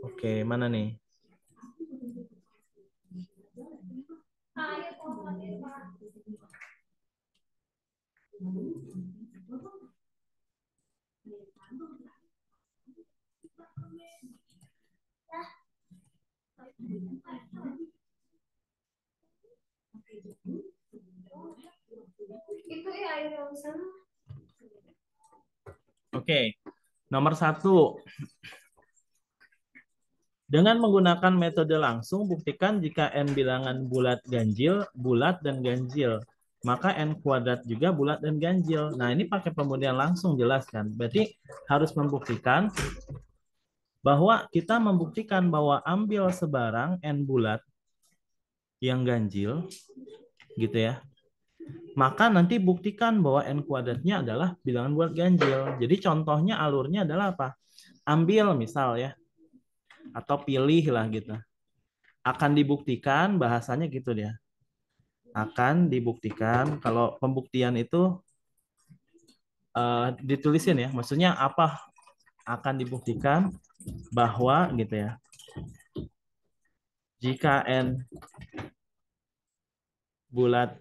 Oke, mana nih? Oke, nomor 1. Dengan menggunakan metode langsung, buktikan jika N bilangan bulat ganjil, bulat, dan ganjil. Maka N kuadrat juga bulat dan ganjil. Nah, ini pakai pembuktian langsung, jelas kan? Berarti harus membuktikan bahwa kita membuktikan bahwa ambil sebarang N bulat yang ganjil, gitu ya. Maka nanti buktikan bahwa N kuadratnya adalah bilangan bulat ganjil. Jadi contohnya alurnya adalah apa? Ambil misal ya, atau pilih lah gitu. Akan dibuktikan bahasanya gitu dia. Akan dibuktikan kalau pembuktian itu ditulisin ya. Maksudnya apa? Akan dibuktikan bahwa gitu ya. Jika N bulat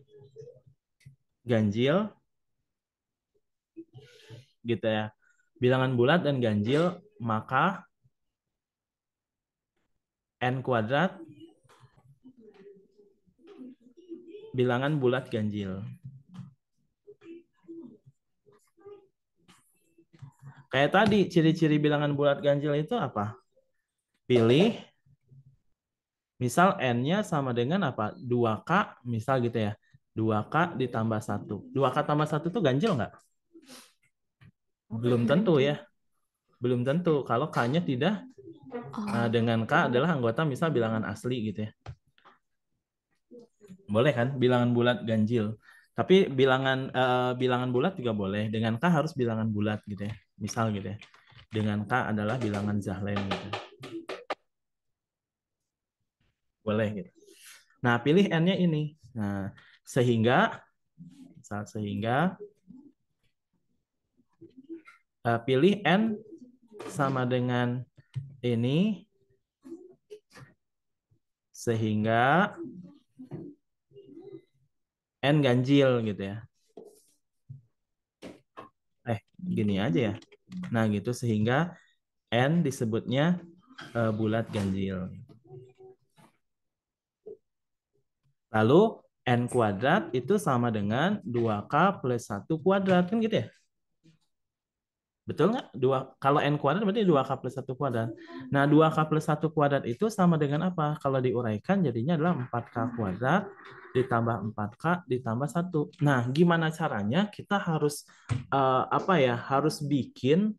ganjil gitu ya. Bilangan bulat dan ganjil, maka N kuadrat bilangan bulat ganjil. Kayak tadi, ciri-ciri bilangan bulat ganjil itu apa? Pilih, misal N-nya sama dengan apa? 2K, misal gitu ya. 2K ditambah 1. 2K tambah 1 itu ganjil nggak? Belum tentu ya. Belum tentu. Kalau K-nya tidak, dengan K adalah anggota misal bilangan asli gitu ya. Boleh kan? Bilangan bulat ganjil. Tapi bilangan bulat juga boleh. Dengan K harus bilangan bulat gitu ya. Misal gitu ya. Dengan K adalah bilangan Zahlen gitu. Boleh gitu. Nah, pilih N-nya ini. Nah, sehingga pilih N sama dengan ini sehingga N ganjil gitu ya. Gini aja ya. Nah, gitu sehingga N disebutnya bulat ganjil. Lalu N kuadrat itu sama dengan 2K plus 1 kuadrat. Kan gitu ya? Betul nggak? Kalau N kuadrat berarti 2K plus 1 kuadrat. Nah, 2K plus 1 kuadrat itu sama dengan apa? Kalau diuraikan jadinya adalah 4K kuadrat ditambah 4K ditambah 1. Nah, gimana caranya? Kita harus apa ya? Harus bikin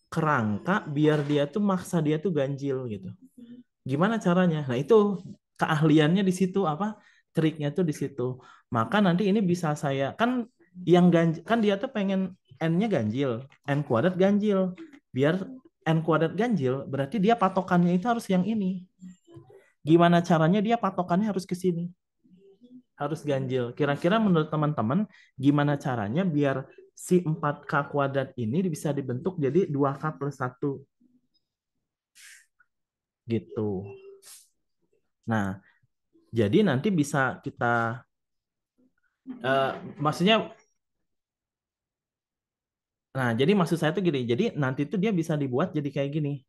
kerangka biar dia tuh maksa dia tuh ganjil gitu. Gimana caranya? Nah, itu keahliannya di situ apa? Triknya tuh di situ. Maka nanti ini bisa saya kan yang ganjil kan dia tuh pengen N-nya ganjil, N kuadrat ganjil. Biar N kuadrat ganjil, berarti dia patokannya itu harus yang ini. Gimana caranya dia patokannya harus ke sini? Harus ganjil. Kira-kira menurut teman-teman gimana caranya biar si 4K kuadrat ini bisa dibentuk jadi 2K plus 1 gitu. Nah, jadi nanti bisa kita maksudnya nah, jadi maksud saya tuh gini. Jadi nanti tuh dia bisa dibuat jadi kayak gini.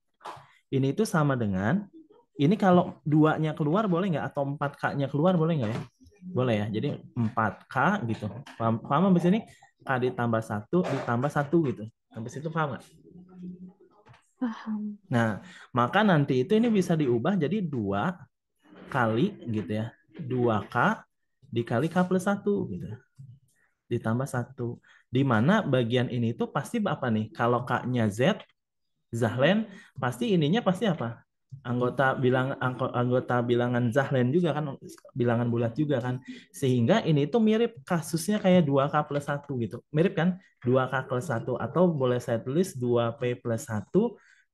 Ini itu sama dengan ini kalau duanya keluar boleh nggak atau 4K-nya keluar boleh nggak ya? Boleh ya. Jadi 4K gitu. Paham, paham habis ini? K ditambah 1 ditambah 1 gitu. Habis itu paham nggak? Paham. Nah, maka nanti itu ini bisa diubah jadi 2 kali gitu ya. 2K dikali K plus 1 gitu. Ditambah 1. Di mana bagian ini tuh pasti apa nih? Kalau K-nya Z, Zahlen, pasti ininya pasti apa? Anggota bilangan Zahlen juga kan, bilangan bulat juga kan. Sehingga ini tuh mirip kasusnya kayak 2K plus 1 gitu. Mirip kan? 2K plus 1 atau boleh saya tulis 2P plus 1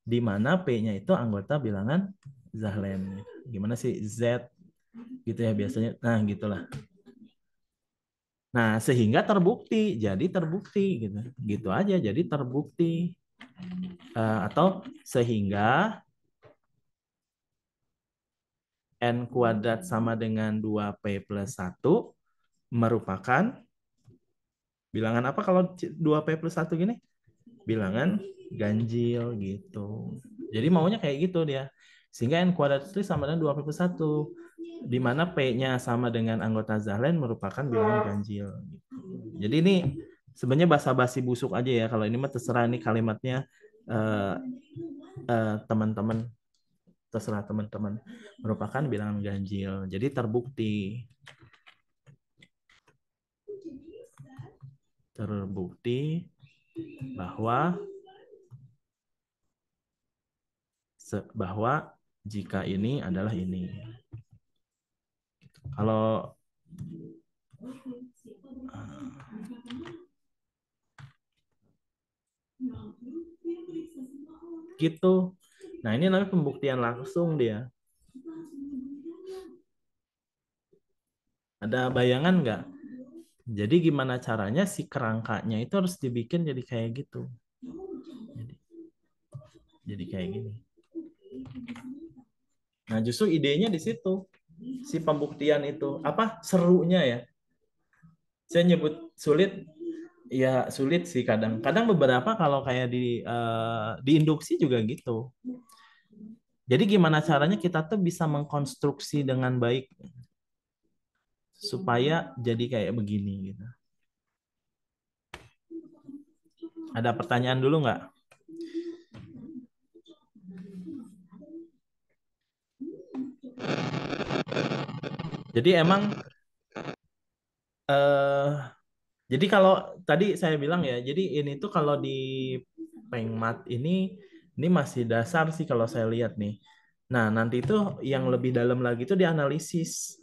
di mana P-nya itu anggota bilangan Zahlen. Gimana sih Z gitu ya biasanya. Nah, gitulah. Nah, sehingga terbukti, jadi terbukti gitu. Gitu aja, jadi terbukti. Atau sehingga N kuadrat sama dengan 2P plus 1 merupakan bilangan apa kalau 2P plus 1 gini? Bilangan ganjil gitu. Jadi maunya kayak gitu dia. Sehingga N kuadrat itu sama dengan 2P plus 1. Di mana P-nya sama dengan anggota Zahlen merupakan bilangan ganjil. Gitu. Jadi ini sebenarnya basa-basi busuk aja ya. Kalau ini mah terserah nih kalimatnya teman-teman. Terserah teman-teman. Merupakan bilangan ganjil. Jadi terbukti. Terbukti bahwa jika ini adalah ini. Kalau gitu. Nah, ini namanya pembuktian langsung dia. Ada bayangan nggak? Jadi gimana caranya si kerangkanya itu harus dibikin jadi kayak gitu. Jadi kayak gini. Nah, justru idenya di situ. Si pembuktian itu. Apa serunya ya? Saya nyebut sulit. Ya sulit sih kadang. Kadang beberapa kalau kayak di induksi juga gitu. Jadi gimana caranya kita tuh bisa mengkonstruksi dengan baik supaya jadi kayak begini gitu. Ada pertanyaan dulu nggak? Jadi emang jadi kalau tadi saya bilang ya, jadi ini tuh kalau di Pengmat ini masih dasar sih kalau saya lihat nih. Nah, nanti itu yang lebih dalam lagi itu dianalisis.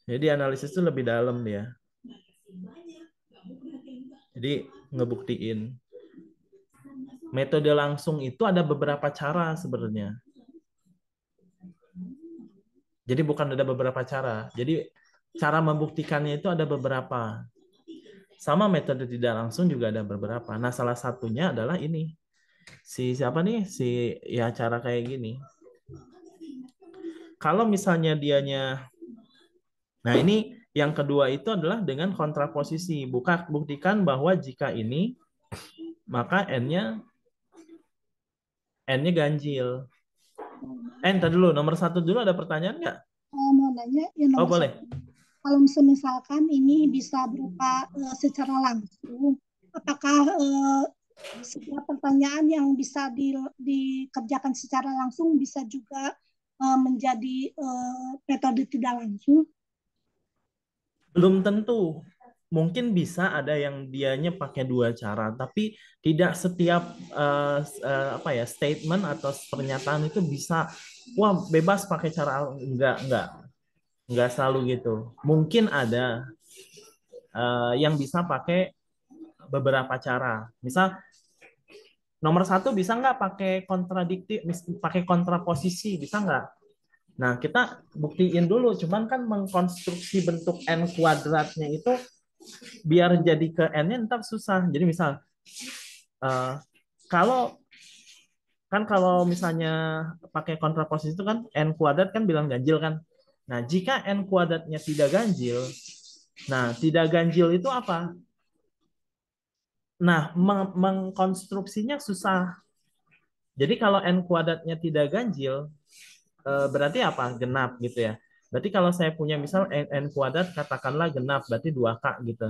Jadi analisis itu lebih dalam dia. Jadi ngebuktiin. Metode langsung itu ada beberapa cara sebenarnya. Jadi bukan ada beberapa cara. Jadi cara membuktikannya itu ada beberapa. Sama metode tidak langsung juga ada beberapa. Nah, salah satunya adalah ini. Si siapa nih? Si ya cara kayak gini. Kalau misalnya dianya Nah, ini yang kedua itu adalah dengan kontraposisi. Buktikan bahwa jika ini maka N-nya ganjil. Tadi dulu, nomor satu dulu ada pertanyaan nggak? Mau nanya yang Oh, nomor boleh. satu. Kalau misalkan ini bisa berupa secara langsung, apakah setiap pertanyaan yang bisa dikerjakan secara langsung bisa juga menjadi metode tidak langsung? Belum tentu. Mungkin bisa ada yang dianya pakai dua cara, tapi tidak setiap apa ya statement atau pernyataan itu bisa wah bebas pakai cara enggak selalu gitu. Mungkin ada yang bisa pakai beberapa cara. Misal nomor satu bisa nggak pakai kontradiktif, pakai kontraposisi, bisa nggak? Nah, kita buktiin dulu, cuman kan mengkonstruksi bentuk N kuadratnya itu biar jadi ke N-nya ntar susah. Jadi misal, uh, kalau kalau misalnya pakai kontraposisi itu kan N kuadrat kan bilang ganjil kan. Nah, jika N kuadratnya tidak ganjil, nah tidak ganjil itu apa? Nah, mengkonstruksinya susah. Jadi kalau N kuadratnya tidak ganjil, berarti apa? Genap gitu ya. Berarti kalau saya punya misal N kuadrat katakanlah genap, berarti 2K gitu.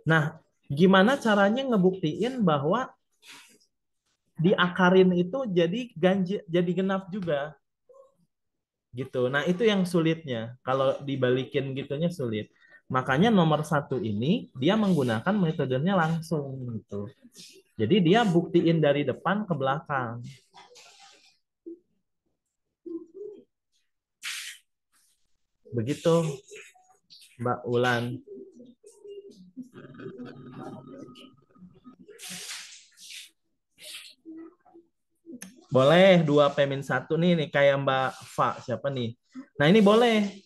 Nah, gimana caranya ngebuktiin bahwa diakarin itu jadi ganjil, jadi genap juga gitu. Nah, itu yang sulitnya. Kalau dibalikin gitunya sulit. Makanya nomor satu ini dia menggunakan metodenya langsung gitu. Jadi dia buktiin dari depan ke belakang. Begitu, Mbak Ulan. Boleh 2P-1 nih kayak Mbak Fa siapa nih? Nah ini boleh.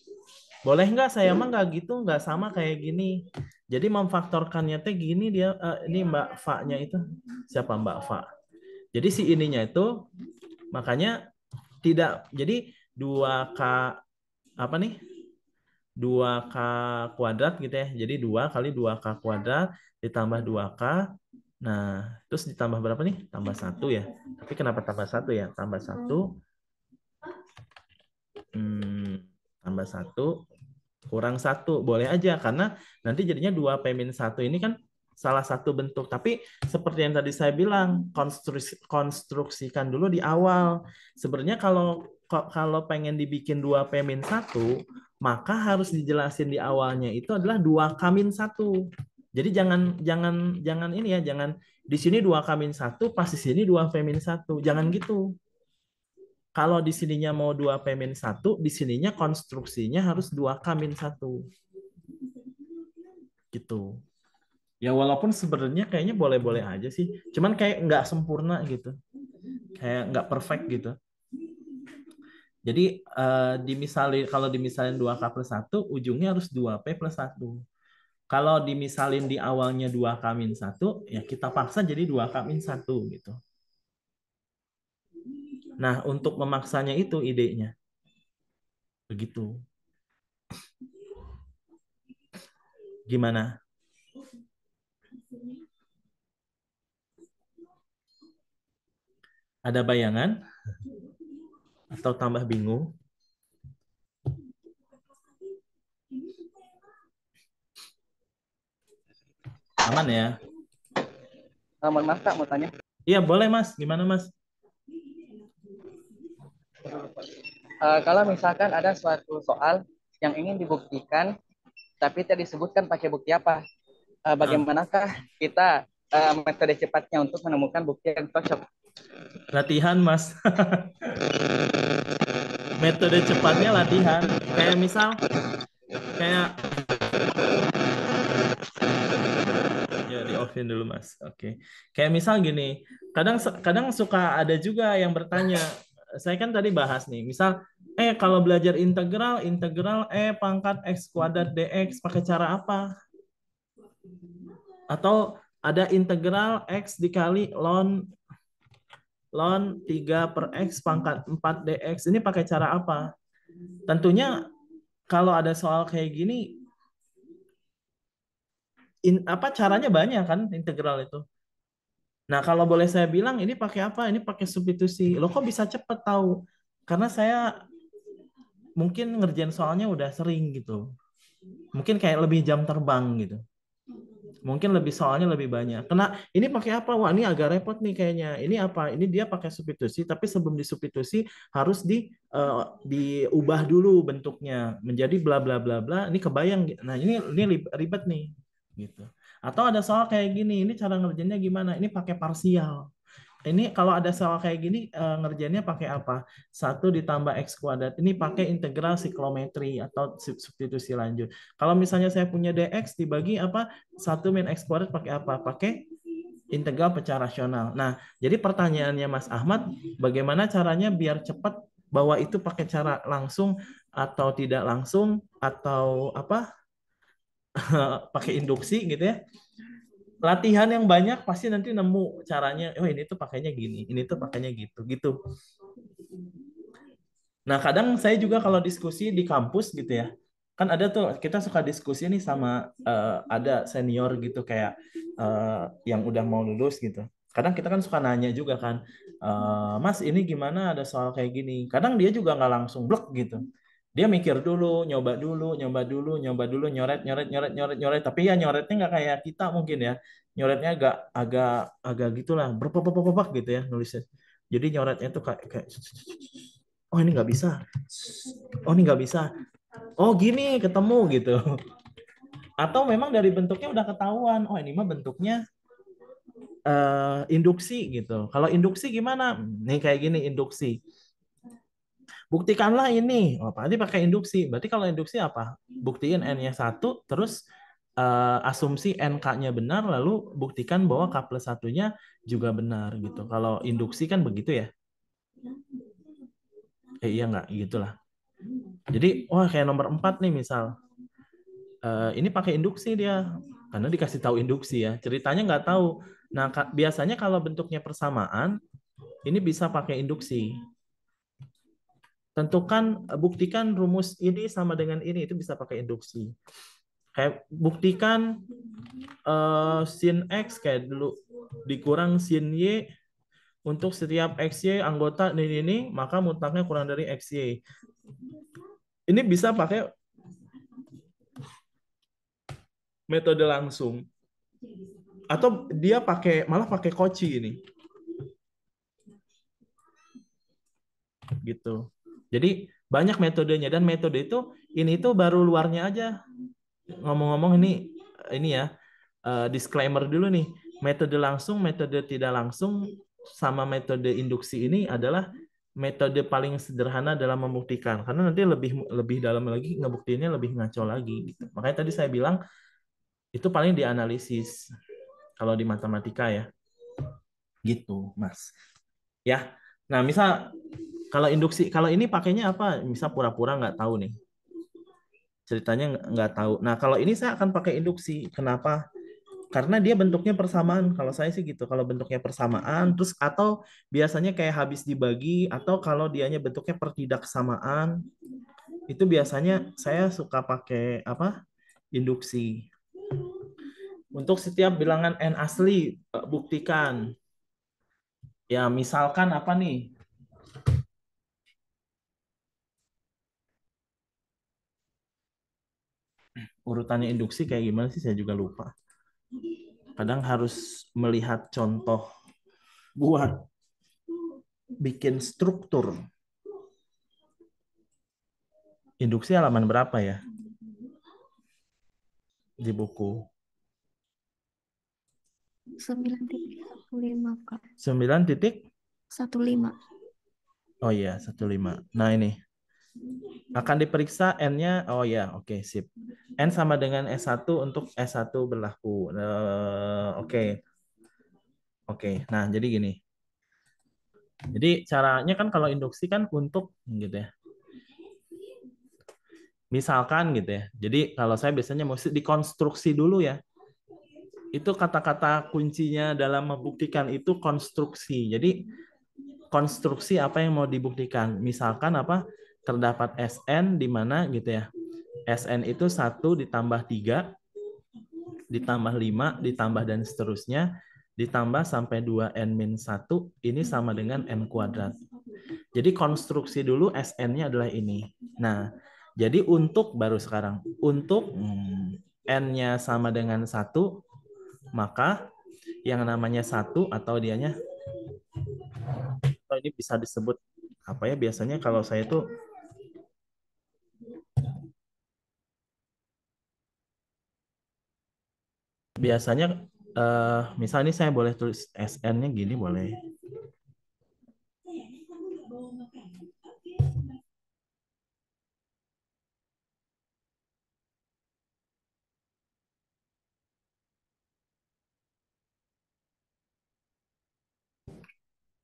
Boleh nggak saya mah nggak gitu, nggak sama kayak gini. Jadi memfaktorkannya teh gini dia ini Mbak Fa-nya itu siapa Mbak Fa? Jadi si ininya itu makanya tidak jadi 2K apa nih? 2K kuadrat gitu ya. Jadi 2 kali 2K kuadrat ditambah 2K. Nah, terus ditambah berapa nih? Tambah 1 ya. Tapi kenapa tambah 1 ya? Tambah 1 tambah 1 kurang 1 boleh aja karena nanti jadinya 2P-1 ini kan salah satu bentuk. Tapi seperti yang tadi saya bilang, konstruksikan dulu di awal. Sebenarnya kalau pengen dibikin 2P-1, maka harus dijelasin di awalnya itu adalah 2K-1. Jadi jangan jangan jangan ini ya, jangan di sini 2K-1 pas di sini 2P-1. Jangan gitu. Kalau di sininya mau 2P-1, di sininya konstruksinya harus 2K-1 gitu. Ya walaupun sebenarnya kayaknya boleh-boleh aja sih. Cuman kayak nggak sempurna gitu. Kayak nggak perfect gitu. Jadi kalau dimisalin 2K+1, ujungnya harus 2P+1. Kalau dimisalin di awalnya 2K-1, ya kita paksa jadi 2K-1 gitu. Nah, untuk memaksanya itu idenya. Begitu. Gimana? Ada bayangan? Atau tambah bingung? Aman ya? Mohon maaf Kak, mau tanya. Iya, boleh Mas. Gimana Mas? Kalau misalkan ada suatu soal yang ingin dibuktikan, tapi tidak disebutkan pakai bukti apa, Ah, bagaimanakah kita metode cepatnya untuk menemukan bukti yang cocok? latihan Mas. Metode cepatnya latihan. Kayak misal, kayak ya di offin dulu Mas. Oke. Kayak misal gini, kadang kadang suka ada juga yang bertanya. Saya kan tadi bahas nih, misal kalau belajar integral, integral pangkat x kuadrat dx pakai cara apa? Atau ada integral x dikali ln 3 per x pangkat 4 dx. Ini pakai cara apa? Tentunya kalau ada soal kayak gini, apa caranya banyak kan integral itu. Nah, kalau boleh saya bilang ini pakai apa? Ini pakai substitusi. Lo kok bisa cepet tahu? Karena saya mungkin ngerjain soalnya udah sering gitu. Mungkin kayak lebih jam terbang gitu. Mungkin lebih soalnya lebih banyak. Kena ini pakai apa? Wah, ini agak repot nih kayaknya. Ini apa? Ini dia pakai substitusi, tapi sebelum disubstitusi harus diubah dulu bentuknya menjadi bla bla bla bla. Ini kebayang. Nah, ini ribet nih gitu. Atau ada soal kayak gini, ini cara ngerjainnya gimana? Ini pakai parsial. Ini kalau ada soal kayak gini ngerjainnya pakai apa? 1 ditambah X kuadrat. Ini pakai integral siklometri atau substitusi lanjut. Kalau misalnya saya punya DX dibagi apa? 1 - X kuadrat pakai apa? Pakai integral pecah rasional. Nah, jadi pertanyaannya Mas Ahmad, bagaimana caranya biar cepat bahwa itu pakai cara langsung atau tidak langsung atau apa? Pakai induksi gitu ya. Latihan yang banyak pasti nanti nemu caranya. Oh ini tuh pakainya gini, ini tuh pakainya gitu, gitu. Nah kadang saya juga kalau diskusi di kampus gitu ya, kan ada tuh kita suka diskusi nih sama ada senior gitu kayak yang udah mau lulus gitu. Kadang kita kan suka nanya juga kan, Mas ini gimana ada soal kayak gini. Kadang dia juga nggak langsung blek gitu. Dia mikir dulu, nyoba dulu, nyoba dulu, nyoba dulu, nyoret, nyoret, nyoret, nyoret, nyoret. Tapi ya nyoretnya nggak kayak kita mungkin ya. Nyoretnya agak agak agak gitulah, berpapap gitu ya nulisnya. Jadi nyoretnya tuh kayak oh ini nggak bisa, oh ini nggak bisa, oh gini ketemu gitu. Atau memang dari bentuknya udah ketahuan, oh ini mah bentuknya induksi gitu. Kalau induksi gimana? Nih kayak gini induksi. Buktikanlah ini. Oh, berarti pakai induksi. Berarti kalau induksi apa? Buktiin n-nya 1, terus asumsi NK-nya benar, lalu buktikan bahwa K+1-nya juga benar gitu. Kalau induksi kan begitu ya? Iya nggak? Gitulah. Jadi, wah kayak nomor 4 nih misal. Ini pakai induksi dia. Karena dikasih tahu induksi ya. Ceritanya nggak tahu. Nah, biasanya kalau bentuknya persamaan, ini bisa pakai induksi. Tentukan, buktikan rumus ini sama dengan ini, itu bisa pakai induksi. Kayak buktikan sin X kayak dulu dikurang sin Y untuk setiap XY anggota ini, maka mutlaknya kurang dari XY. Ini bisa pakai metode langsung. Atau dia malah pakai Cauchy ini. Gitu. Jadi banyak metodenya, dan metode itu ini tuh baru luarnya aja. Ngomong-ngomong ini ya, disclaimer dulu nih. Metode langsung, metode tidak langsung sama metode induksi ini adalah metode paling sederhana dalam membuktikan, karena nanti lebih dalam lagi ngebuktiinnya lebih ngaco lagi gitu. Makanya tadi saya bilang itu paling dianalisis kalau di matematika ya. Gitu, Mas. Ya. Nah, misal kalau induksi, kalau ini pakainya apa? Misal pura-pura nggak tahu nih. Ceritanya nggak tahu. Nah, kalau ini saya akan pakai induksi. Kenapa? Karena dia bentuknya persamaan. Kalau saya sih gitu. Kalau bentuknya persamaan, terus atau biasanya kayak habis dibagi, atau kalau dianya bentuknya pertidaksamaan, itu biasanya saya suka pakai apa? Induksi. Untuk setiap bilangan n asli, buktikan. Ya, misalkan apa nih? Urutannya induksi kayak gimana sih? Saya juga lupa. Kadang harus melihat contoh buat bikin struktur. Induksi halaman berapa ya di buku? 9.15 Kak. 9.15. 15. Oh iya, 15. Nah, ini akan diperiksa N-nya. Oh ya, oke, sip. N sama dengan S1 untuk S1 berlaku. Oke. Oke. Nah, jadi gini. Jadi caranya kan kalau induksi kan untuk gitu ya. Misalkan gitu ya. Jadi kalau saya biasanya mesti dikonstruksi dulu ya. Itu kata-kata kuncinya dalam membuktikan itu konstruksi. Jadi konstruksi apa yang mau dibuktikan. Misalkan apa? Terdapat SN di mana gitu ya. SN itu 1 ditambah 3 ditambah 5 ditambah dan seterusnya ditambah sampai 2n-1 ini sama dengan n kuadrat. Jadi konstruksi dulu SN-nya adalah ini. Nah, jadi untuk baru sekarang untuk n-nya sama dengan 1, maka yang namanya 1 atau dianya ini bisa disebut apa ya, biasanya kalau saya tuh biasanya misalnya saya boleh tulis SN-nya gini boleh.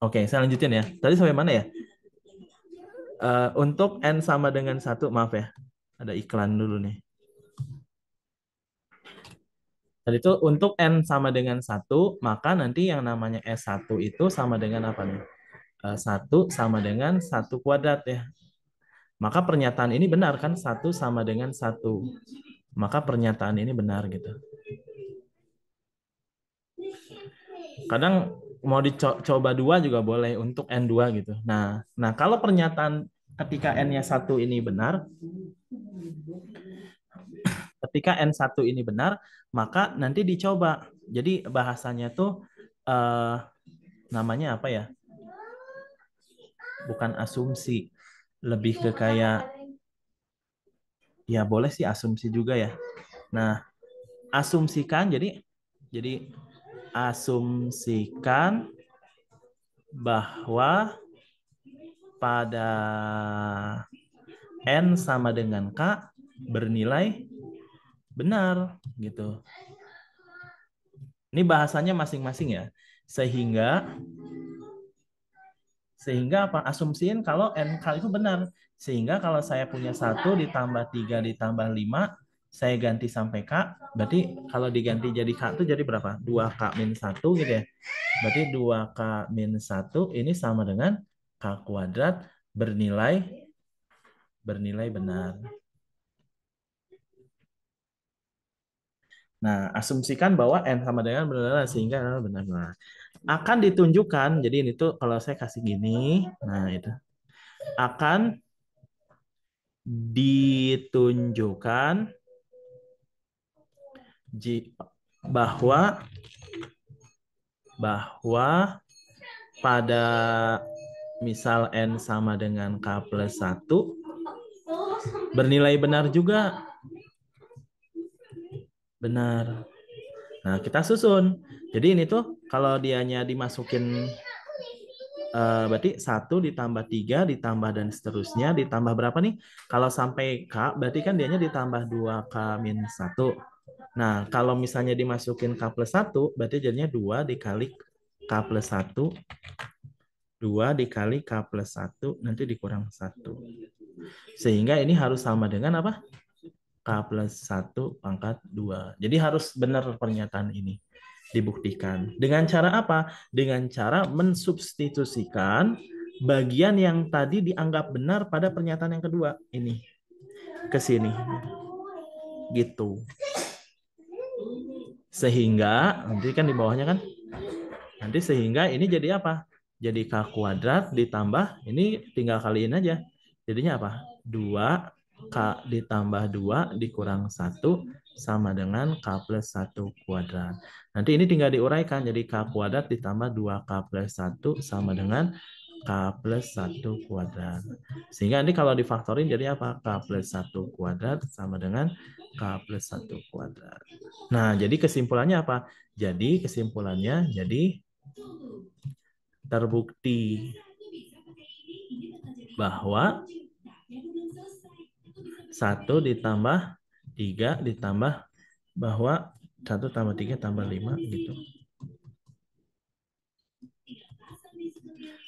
Oke, saya lanjutin ya. Tadi sampai mana ya? Untuk N sama dengan 1, maaf ya. Ada iklan dulu nih. Tadi itu untuk N sama dengan 1, maka nanti yang namanya S1 itu sama dengan apa nih? 1 sama dengan 1 kuadrat ya. Maka pernyataan ini benar kan? 1 sama dengan 1. Maka pernyataan ini benar gitu. Kadang mau dicoba 2 juga boleh untuk N2 gitu. Nah, kalau pernyataan ketika N-nya 1 ini benar, ketika N1 ini benar, maka nanti dicoba. Jadi bahasanya tuh namanya apa ya? Bukan asumsi, lebih ke kayak ya boleh sih asumsi juga ya. Nah, asumsikan jadi asumsikan bahwa pada N sama dengan K bernilai benar gitu. Ini bahasanya masing-masing ya. Sehingga apa? Asumsiin kalau NK itu benar. Sehingga kalau saya punya 1 ditambah 3 ditambah 5 saya ganti sampai K, berarti kalau diganti jadi K itu jadi berapa? 2K min 1 gitu ya. Berarti 2K min 1 ini sama dengan K kuadrat bernilai benar. Nah, asumsikan bahwa N sama dengan benar sehingga benar-benar. Akan ditunjukkan, jadi ini tuh kalau saya kasih gini, nah itu. Akan ditunjukkan bahwa pada misal N sama dengan K plus 1 bernilai benar juga. Benar. Nah, kita susun. Jadi ini tuh kalau dianya dimasukin berarti 1 ditambah 3 ditambah dan seterusnya ditambah berapa nih? Kalau sampai K berarti kan dianya ditambah 2K min 1. Nah, kalau misalnya dimasukin K plus 1 berarti jadinya 2 dikali K plus 1 2 dikali K plus 1 nanti dikurang 1. Sehingga ini harus sama dengan apa? K plus 1 pangkat 2. Jadi harus benar pernyataan ini. Dibuktikan. Dengan cara apa? Dengan cara mensubstitusikan bagian yang tadi dianggap benar pada pernyataan yang kedua. Ini. Ke sini. Gitu. Sehingga, nanti kan di bawahnya kan? Nanti sehingga ini jadi apa? Jadi K kuadrat ditambah, ini tinggal kaliin aja. Jadinya apa? 2K ditambah 2 dikurang 1 sama dengan K plus 1 kuadrat. Nanti ini tinggal diuraikan. Jadi K kuadrat ditambah 2K plus 1 sama dengan K plus 1 kuadrat. Sehingga nanti kalau difaktorin jadi apa? K plus 1 kuadrat sama dengan K plus 1 kuadrat. Nah, jadi kesimpulannya apa? Jadi kesimpulannya jadi terbukti bahwa 1 ditambah 3 ditambah bahwa 1 tambah 3 tambah 5 gitu.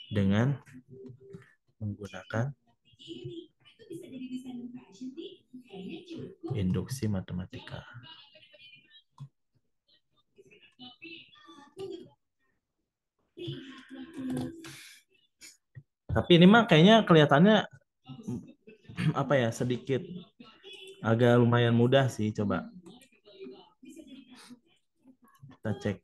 Dengan menggunakan induksi matematika. Tapi ini mah kayaknya kelihatannya apa ya, sedikit agak lumayan mudah sih. Coba kita cek.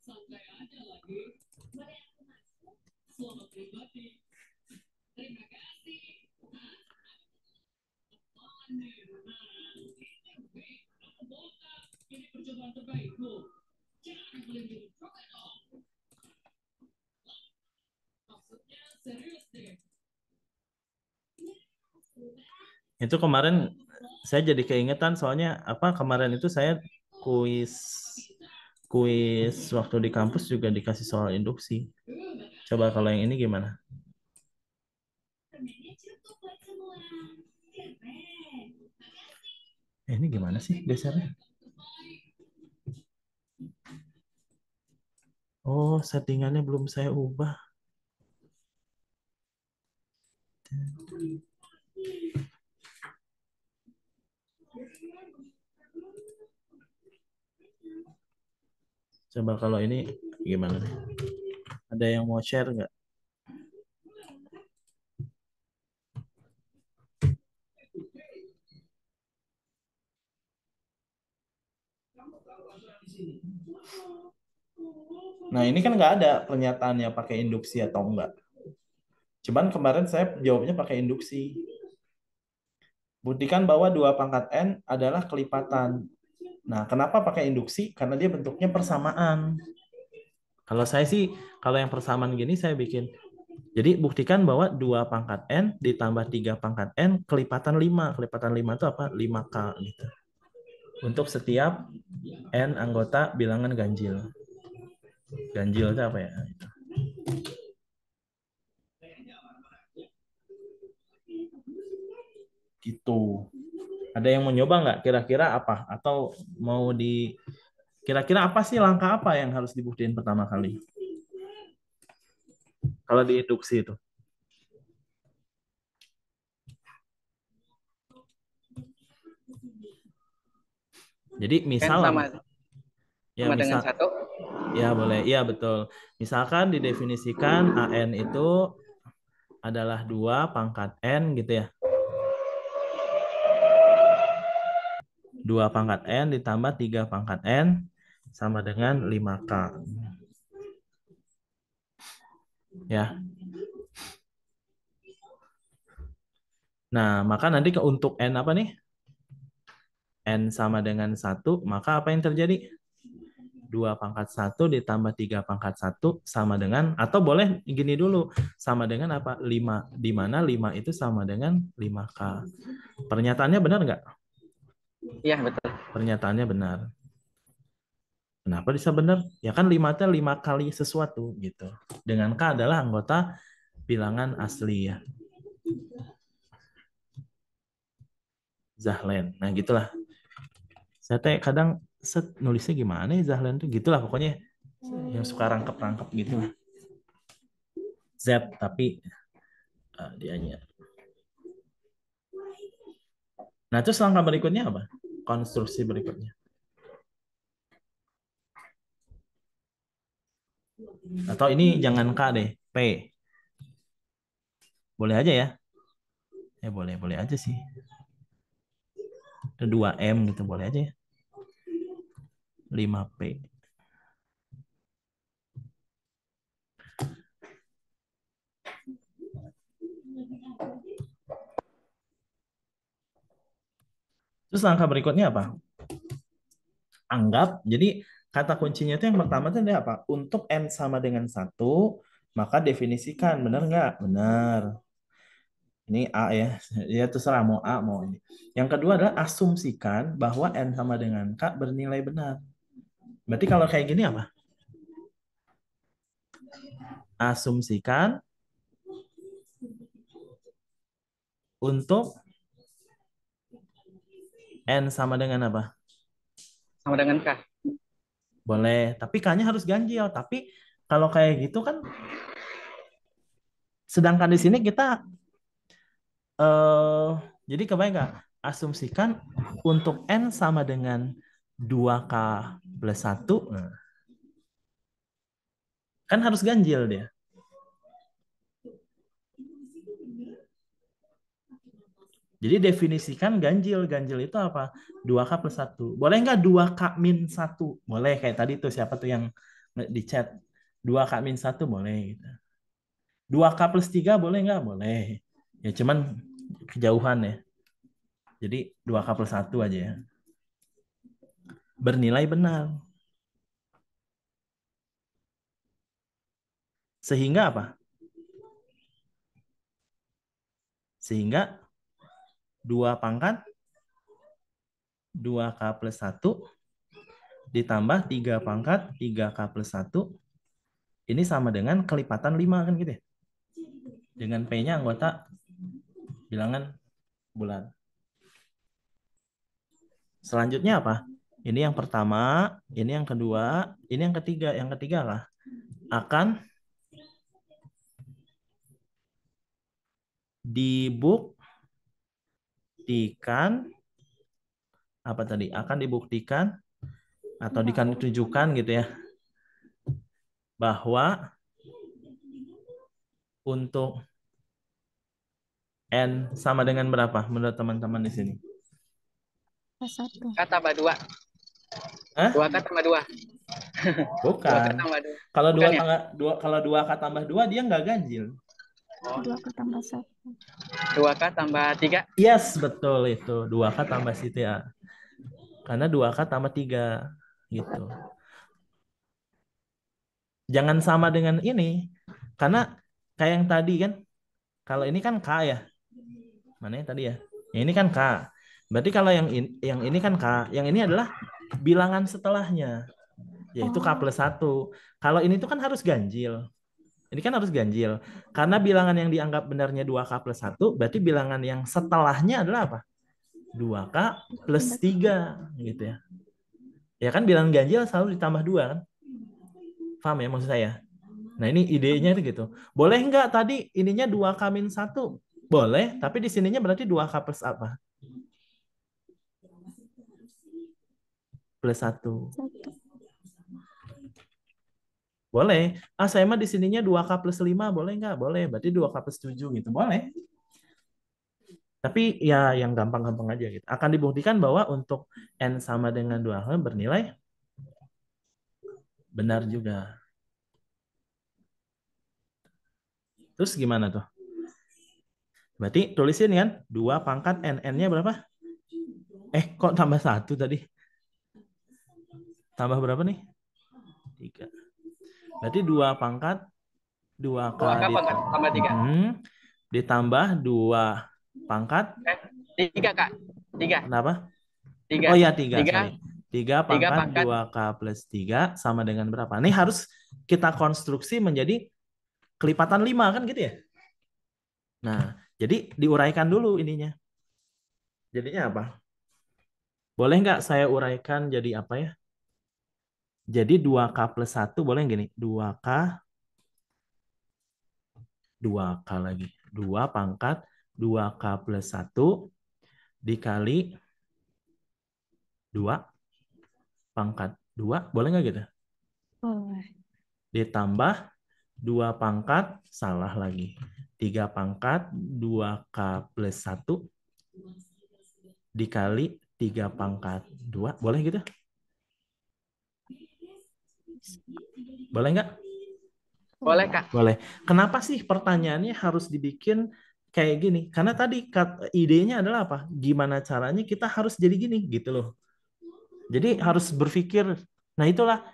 Itu kemarin saya jadi keingetan soalnya apa kemarin itu saya kuis waktu di kampus juga dikasih soal induksi. Coba kalau yang ini gimana? Ini gimana sih gesernya? Oh, settingannya belum saya ubah. Coba kalau ini gimana nih? Ada yang mau share nggak? Nah, ini kan nggak ada pernyataannya pakai induksi atau enggak. Cuman kemarin saya jawabnya pakai induksi. Buktikan bahwa 2 pangkat N adalah kelipatan. Nah, kenapa pakai induksi? Karena dia bentuknya persamaan. Kalau saya sih, kalau yang persamaan gini saya bikin. Jadi buktikan bahwa 2 pangkat N ditambah 3 pangkat N kelipatan 5. Kelipatan 5 itu apa? 5K gitu. Untuk setiap N anggota bilangan ganjil. Ganjil itu apa ya? Gitu. Ada yang mau nyoba nggak? Kira-kira apa? Atau mau di kira-kira apa sih langkah apa yang harus dibuktiin pertama kali? Kalau di induksi itu. Jadi N misal sama ya dengan misal 1. ya boleh. Iya betul. Misalkan didefinisikan AN itu adalah 2 pangkat N gitu ya. 2 pangkat N ditambah 3 pangkat N sama dengan 5K. Ya. Nah, maka nanti untuk N apa nih? N sama dengan 1, maka apa yang terjadi? 2 pangkat 1 ditambah 3 pangkat 1 sama dengan, atau boleh gini dulu, sama dengan apa? 5. Di mana 5 itu sama dengan 5K. Pernyataannya benar nggak? Iya, betul. Pernyataannya benar. Kenapa bisa benar? Ya kan 5 itu 5 kali sesuatu gitu. Dengan K adalah anggota bilangan asli ya. Zahlen. Nah, gitulah. Saya teh kadang nulisnya gimana ya Zahlen tuh gitulah pokoknya yang suka rangkep-rangkep gitu lah. Z tapi dianya. Nah, terus langkah berikutnya apa? Konstruksi berikutnya. Atau ini jangan K deh, P. Boleh aja ya? Ya boleh aja sih. 2M gitu boleh aja ya. 5P. Terus langkah berikutnya apa? Anggap, jadi kata kuncinya itu yang pertama itu ada apa? Untuk N sama dengan 1, maka definisikan. Benar nggak? Benar. Ini A ya. Ya terserah mau A mau ini. Yang kedua adalah asumsikan bahwa N sama dengan K bernilai benar. Berarti kalau kayak gini apa? Asumsikan untuk N sama dengan apa? Sama dengan K. Boleh, tapi K-nya harus ganjil. Tapi kalau kayak gitu kan, sedangkan di sini kita, jadi kebayang nggak? Asumsikan untuk N sama dengan 2K plus 1, nah, kan harus ganjil dia. Jadi definisikan ganjil. Ganjil itu apa? 2K plus 1. Boleh nggak 2K min 1? Boleh, kayak tadi tuh siapa tuh yang di chat. 2K min 1 boleh. Gitu. 2K plus 3 boleh nggak? Boleh. Ya cuman kejauhan ya. Jadi 2K plus 1 aja ya. Bernilai benar. Sehingga apa? Sehingga 2 pangkat 2K plus 1 ditambah 3 pangkat 3K plus 1 ini sama dengan kelipatan 5 kan gitu ya. Dengan P-nya anggota bilangan bulan. Selanjutnya apa? Ini yang pertama, ini yang kedua, ini yang ketiga. Yang ketiga lah akan dibuktikan apa tadi? Akan dibuktikan atau ditunjukkan gitu ya bahwa untuk N sama dengan berapa menurut teman-teman di sini? Satu. K tambah 2. Hah? 2K tambah 2. 2K Bukan. tambah 2. Kalau Bukan ya? kalau 2K tambah 2 dia nggak ganjil. 2K tambah 1. 2K tambah 3. Yes, betul itu. 2K tambah situ ya. Karena 2K tambah 3 gitu. Jangan sama dengan ini. Karena kayak yang tadi kan. Kalau ini kan K ya. Mana ya tadi ya? Yang ini kan K. Berarti kalau yang ini kan K. Yang ini adalah bilangan setelahnya. Yaitu K plus 1. Kalau ini tuh kan harus ganjil. Ini kan harus ganjil. Karena bilangan yang dianggap benarnya 2K plus 1, berarti bilangan yang setelahnya adalah apa? 2K plus 3. Gitu ya. Ya kan bilangan ganjil selalu ditambah 2 kan? Paham ya maksud saya? Nah ini idenya itu gitu. Boleh nggak tadi ininya 2K min 1? Boleh, tapi di sininya berarti 2K plus apa? plus 1. 1. Boleh. Saya mah di sininya 2K plus 5, boleh nggak? Boleh. Berarti 2K plus 7 gitu. Boleh. Tapi ya yang gampang-gampang aja gitu. Akan dibuktikan bahwa untuk N sama dengan 2H bernilai benar juga. Terus gimana tuh? Berarti tulisin kan 2 pangkat N. N-nya berapa? Kok tambah 1 tadi? Tambah berapa nih? 3. Berarti 2 pangkat 2K 2K pangkat tambah 3. ditambah 2 pangkat 3 Kak. 3. kenapa? 3. Oh ya 3, 3. sorry. 3 pangkat 2K plus 3 sama dengan berapa? Ini harus kita konstruksi menjadi kelipatan 5 kan gitu ya? Nah, jadi diuraikan dulu ininya. Jadinya apa? Boleh nggak saya uraikan jadi apa ya? Jadi 2K plus 1 boleh gini? 2K 2K lagi. 2 pangkat 2K plus 1 dikali 2 pangkat 2. Boleh nggak gitu? Boleh. Ditambah 2 pangkat, salah lagi. 3 pangkat 2K plus 1 dikali 3 pangkat 2. Boleh gitu? Boleh nggak? Boleh Kak. Boleh. Kenapa sih pertanyaannya harus dibikin kayak gini? Karena tadi idenya adalah apa? Gimana caranya kita harus jadi gini gitu loh. Jadi harus berpikir. Nah itulah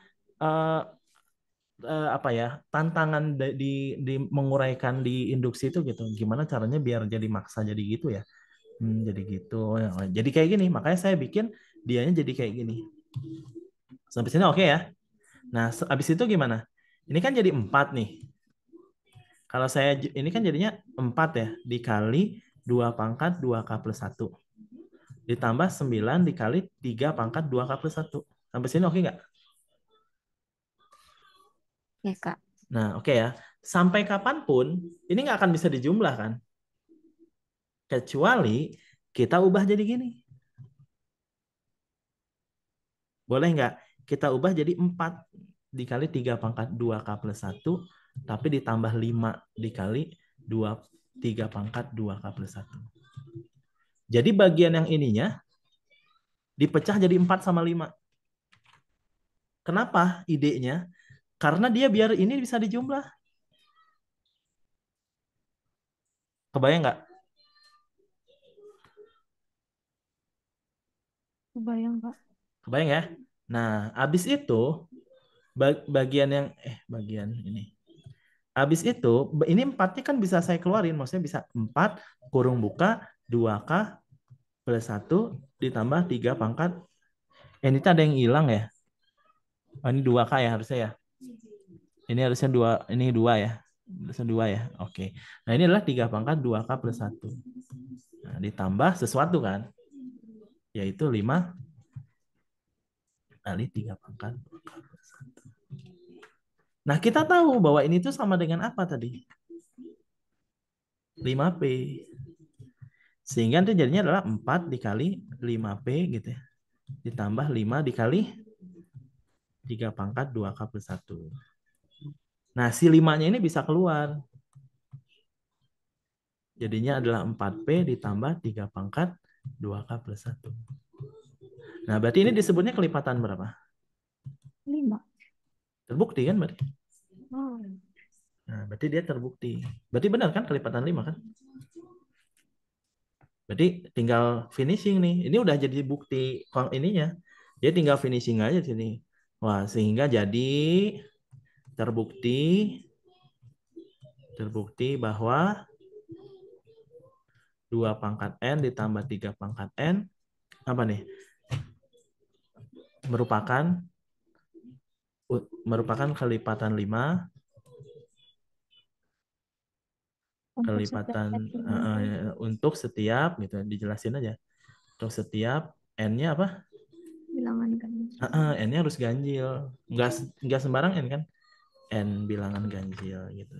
apa ya tantangan di menguraikan di induksi itu gitu. Gimana caranya biar jadi maksa jadi gitu ya? Jadi gitu. Jadi kayak gini. Makanya saya bikin dianya jadi kayak gini. Sampai sini oke ya. Nah abis itu gimana? Ini kan jadi 4 nih. Kalau saya ini kan jadinya 4 ya dikali 2 pangkat 2K plus 1. Ditambah 9 dikali 3 pangkat 2K plus 1. Sampai sini oke nggak? Ya, Kak. Nah oke ya. Sampai kapanpun ini nggak akan bisa dijumlah kan? Kecuali kita ubah jadi gini. Boleh nggak? Kita ubah jadi 4 dikali 3 pangkat 2K plus 1. Tapi ditambah 5 dikali 3 pangkat 2K plus 1. Jadi bagian yang ininya dipecah jadi 4 sama 5. Kenapa idenya? Karena dia biar ini bisa dijumlah. Kebayang nggak? Kebayang, Kak. Kebayang ya? Nah, habis itu bagian yang bagian ini. Habis itu ini 4-nya kan bisa saya keluarin, maksudnya bisa 4 kurung buka 2K plus 1 ditambah 3 pangkat. Ini ada yang hilang ya? Oh, ini 2K ya harusnya ya. Ini harusnya 2, ini 2 ya. Harusnya 2 ya. Oke. Nah, ini adalah 3 pangkat 2K plus 1. Nah, ditambah sesuatu kan? Yaitu 5 kali 3 pangkat 2K plus 1. Nah, kita tahu bahwa ini tuh sama dengan apa tadi? 5P. Sehingga itu jadinya adalah 4 dikali 5P gitu ya. Ditambah 5 dikali 3 pangkat 2K plus 1. Nah, si 5-nya ini bisa keluar. Jadinya adalah 4P ditambah 3 pangkat 2K plus 1. Nah, berarti ini disebutnya kelipatan berapa? 5. Terbukti kan berarti? Oh. Nah, berarti dia terbukti. Berarti benar kan kelipatan 5 kan? Berarti tinggal finishing nih. Ini udah jadi bukti ininya. Dia tinggal finishing aja di sini. Wah, sehingga jadi terbukti bahwa 2 pangkat N ditambah 3 pangkat N apa nih? Merupakan kelipatan 5 kelipatan untuk setiap gitu dijelasin aja. Untuk setiap N-nya apa? Bilangan ganjil. N-nya harus ganjil. Enggak sembarang N kan? N bilangan ganjil gitu.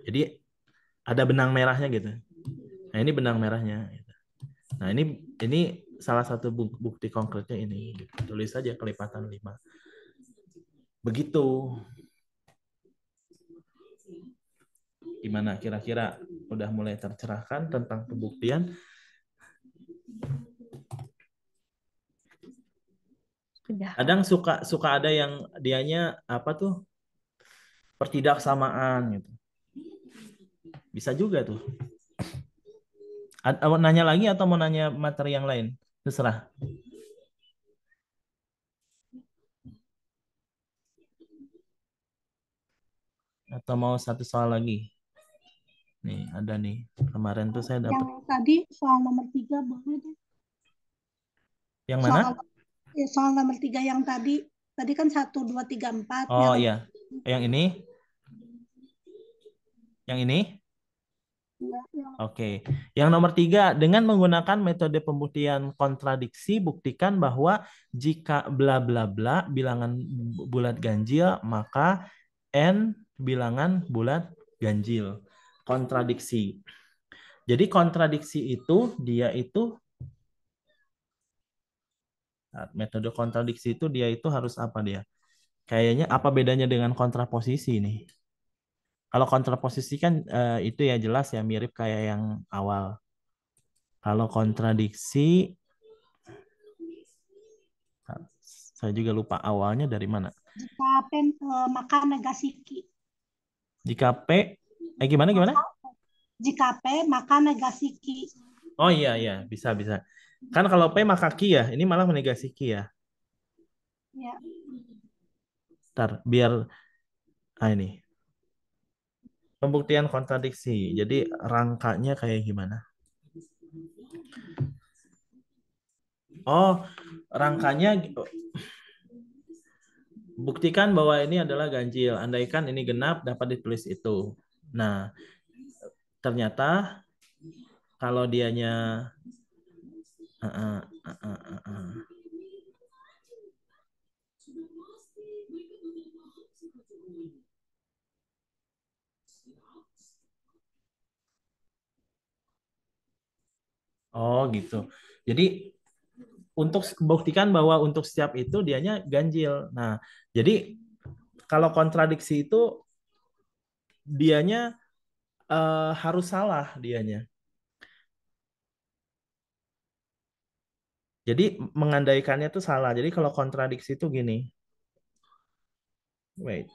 Jadi ada benang merahnya gitu. Nah, ini benang merahnya gitu. Nah, ini salah satu bukti konkretnya ini. Tulis saja kelipatan 5. Begitu. Gimana kira-kira? Udah mulai tercerahkan tentang pembuktian? Sudah. Kadang suka ada yang dianya apa tuh? Pertidaksamaan gitu. Bisa juga tuh. Mau nanya lagi atau mau nanya materi yang lain? Terserah. Atau mau satu soal lagi? Nih, ada nih. Kemarin tuh saya dapat. Yang tadi soal nomor 3 boleh deh. Yang Soal, mana? soal nomor 3 yang tadi kan 1, 2, 3, 4. Oh Yang iya. Yang ini? Yang ini? yang Oke. Yang nomor 3, dengan menggunakan metode pembuktian kontradiksi, buktikan bahwa jika bla bla bla bilangan bulat ganjil, maka N bilangan bulat ganjil. Kontradiksi. Jadi kontradiksi itu dia itu metode kontradiksi itu dia itu harus apa dia? Kayaknya apa bedanya dengan kontraposisi nih? Kalau kontraposisi kan itu ya jelas ya mirip kayak yang awal. Kalau kontradiksi saya juga lupa awalnya dari mana. jika maka negasi ki. Jika P gimana gimana? Jika P maka negasi ki. Oh iya iya, bisa bisa. Kan kalau P maka Q ya, ini malah menegasi Q ya. Ya. Ntar biar ini. Pembuktian kontradiksi. Jadi rangkanya kayak gimana? Oh, rangkanya buktikan bahwa ini adalah ganjil. Andaikan ini genap dapat ditulis itu. Nah, ternyata kalau dianya oh gitu. Jadi untuk buktikan bahwa untuk setiap itu dianya ganjil. Nah, jadi kalau kontradiksi itu dianya harus salah dianya. Jadi mengandaikannya itu salah. Jadi kalau kontradiksi itu gini. Wait.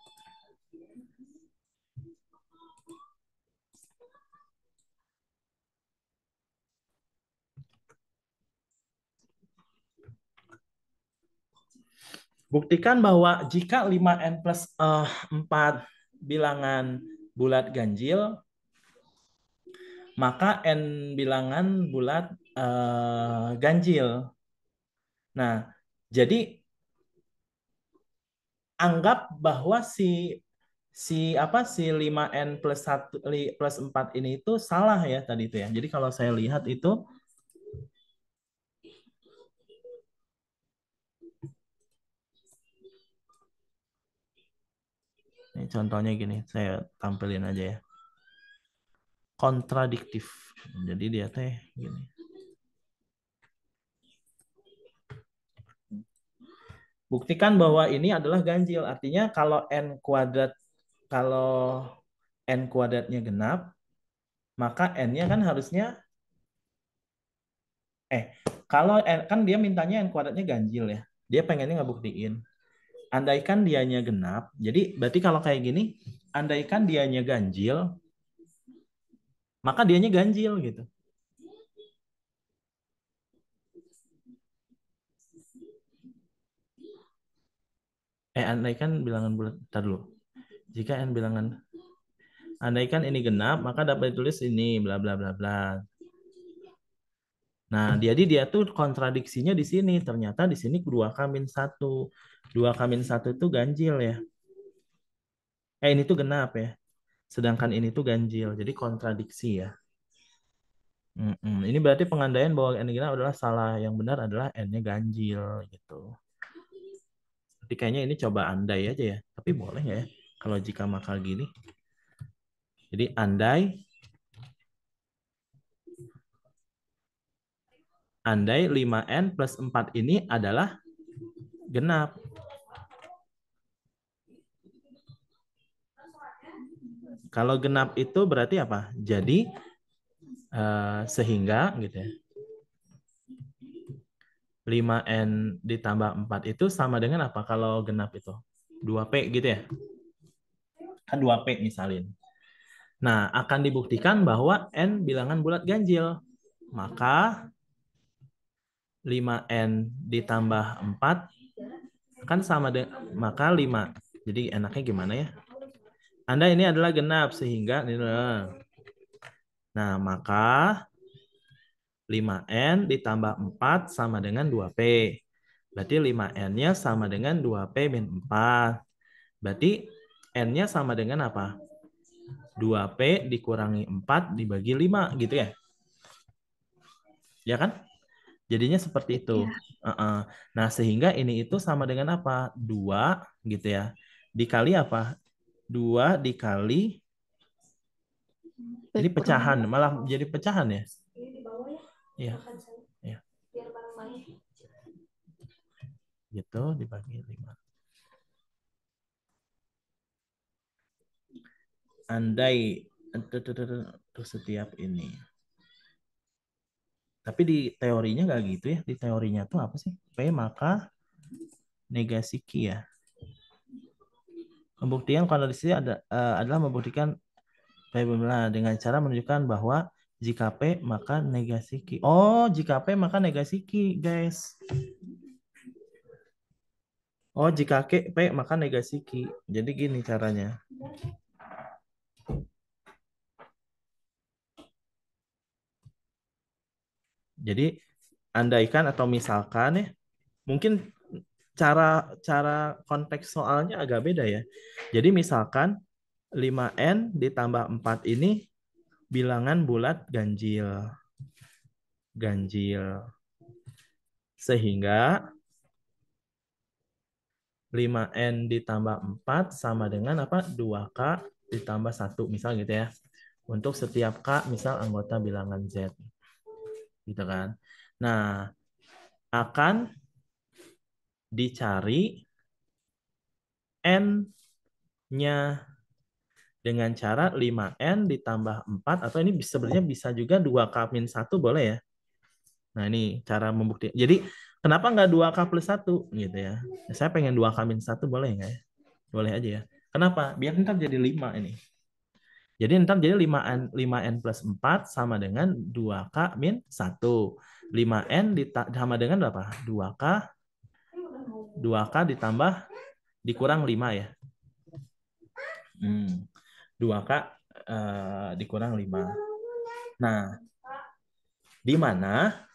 Buktikan bahwa jika 5N plus 4 bilangan bulat ganjil, maka N bilangan bulat ganjil. Nah, jadi anggap bahwa si 5N plus 1 plus 4 ini itu salah ya tadi itu ya. Jadi kalau saya lihat itu ini contohnya gini, saya tampilin aja ya. Kontradiktif. Jadi dia teh gini. Buktikan bahwa ini adalah ganjil. Artinya kalau N kuadratnya genap, maka N-nya kan harusnya kalau kan dia mintanya N kuadratnya ganjil ya. Dia pengennya ngebuktiin. Andaikan dianya genap, jadi berarti kalau kayak gini, andaikan dianya ganjil, maka dianya ganjil gitu. Andaikan bilangan bulat, tar dulu. Jika N bilangan, andaikan ini genap, maka dapat ditulis ini, bla bla bla bla. Nah, jadi dia tuh kontradiksinya di sini. Ternyata di sini 2K-1. 2K-1 itu ganjil ya. Ini tuh genap ya. Sedangkan ini tuh ganjil. Jadi kontradiksi ya. Ini berarti pengandaian bahwa N genap adalah salah. Yang benar adalah N-nya ganjil gitu. Tapi kayaknya ini coba andai aja ya. Tapi boleh ya kalau jika maka gini. Jadi andai andai 5N plus 4 ini adalah genap. Kalau genap itu berarti apa? Jadi sehingga gitu ya. 5N ditambah 4 itu sama dengan apa kalau genap itu? 2P gitu ya. Kan 2P misalin. Nah, akan dibuktikan bahwa N bilangan bulat ganjil. Maka 5N ditambah 4 kan sama dengan maka 5. Jadi enaknya gimana ya? Anda ini adalah genap sehingga nah, maka 5N ditambah 4 sama dengan 2P. Berarti 5N-nya sama dengan 2P min 4. Berarti N-nya sama dengan apa? 2P dikurangi 4 dibagi 5 gitu ya. Ya kan? Jadinya seperti itu. Ya. Nah, sehingga ini itu sama dengan apa? 2 gitu ya. Dikali apa? 2 dikali ini pecahan, malah jadi pecahan ya. Iya. Iya. Gitu dibagi 5. Andai terus setiap ini. Tapi di teorinya nggak gitu ya. Di teorinya tuh apa sih? P maka negasi Q ya. Pembuktian kalau di sini adalah membuktikan P dengan cara menunjukkan bahwa jika P maka negasi Q. Oh, jika P maka negasi Q, guys. Oh, jika P maka negasi Q. Jadi gini caranya. Jadi andaikan atau misalkan ya, mungkin cara konteks soalnya agak beda ya. Jadi misalkan 5N ditambah 4 ini bilangan bulat ganjil. Ganjil. Sehingga 5N ditambah 4 sama dengan apa? 2K ditambah 1 misal gitu ya. Untuk setiap K misal anggota bilangan Z. Gitu kan. Nah, akan dicari N-nya dengan cara 5N ditambah 4 atau ini sebenarnya bisa juga 2K min 1 boleh ya. Nah, ini cara membuktikan. Jadi, kenapa nggak 2K plus 1 gitu ya? Saya pengen 2K min 1 boleh nggak ya? Boleh aja ya. Kenapa? Biar ntar jadi 5 ini. Jadi ntar jadi 5N plus 4 sama dengan 2K min 1. 5N sama dengan berapa? 2K ditambah dikurang 5 ya. 2K dikurang 5. Nah, di mana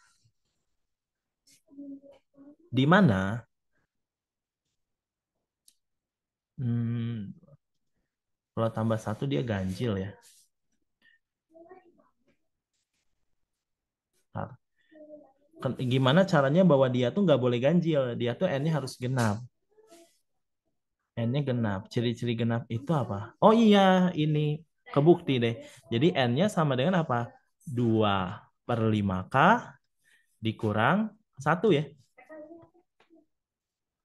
kalau tambah 1 dia ganjil ya. Gimana caranya bahwa dia tuh nggak boleh ganjil, dia tuh N-nya harus genap. N-nya genap. Ciri-ciri genap itu apa? Oh iya, ini kebukti deh. Jadi N-nya sama dengan apa? 2/5K dikurang 1 ya.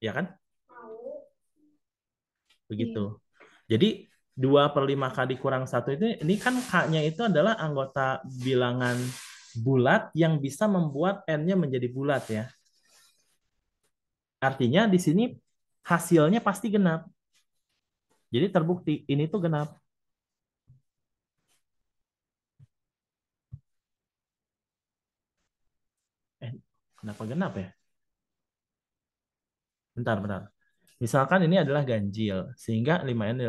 Ya kan? Begitu. Jadi 2/5K dikurang 1 itu, ini kan K-nya itu adalah anggota bilangan bulat yang bisa membuat N-nya menjadi bulat ya. Artinya di sini hasilnya pasti genap. Jadi terbukti ini tuh genap. Kenapa genap ya? Bentar. Misalkan ini adalah ganjil, sehingga 5N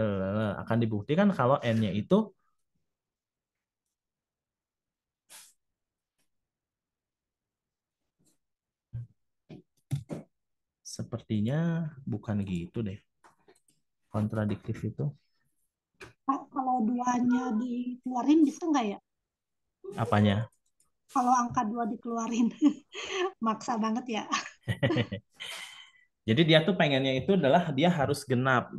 akan dibuktikan kalau N-nya itu sepertinya bukan gitu deh. Kontradiktif itu. Kalau duanya dikeluarin bisa nggak ya? Apanya? Kalau angka 2 dikeluarin. Maksa banget ya. Jadi dia tuh pengennya itu adalah dia harus genap.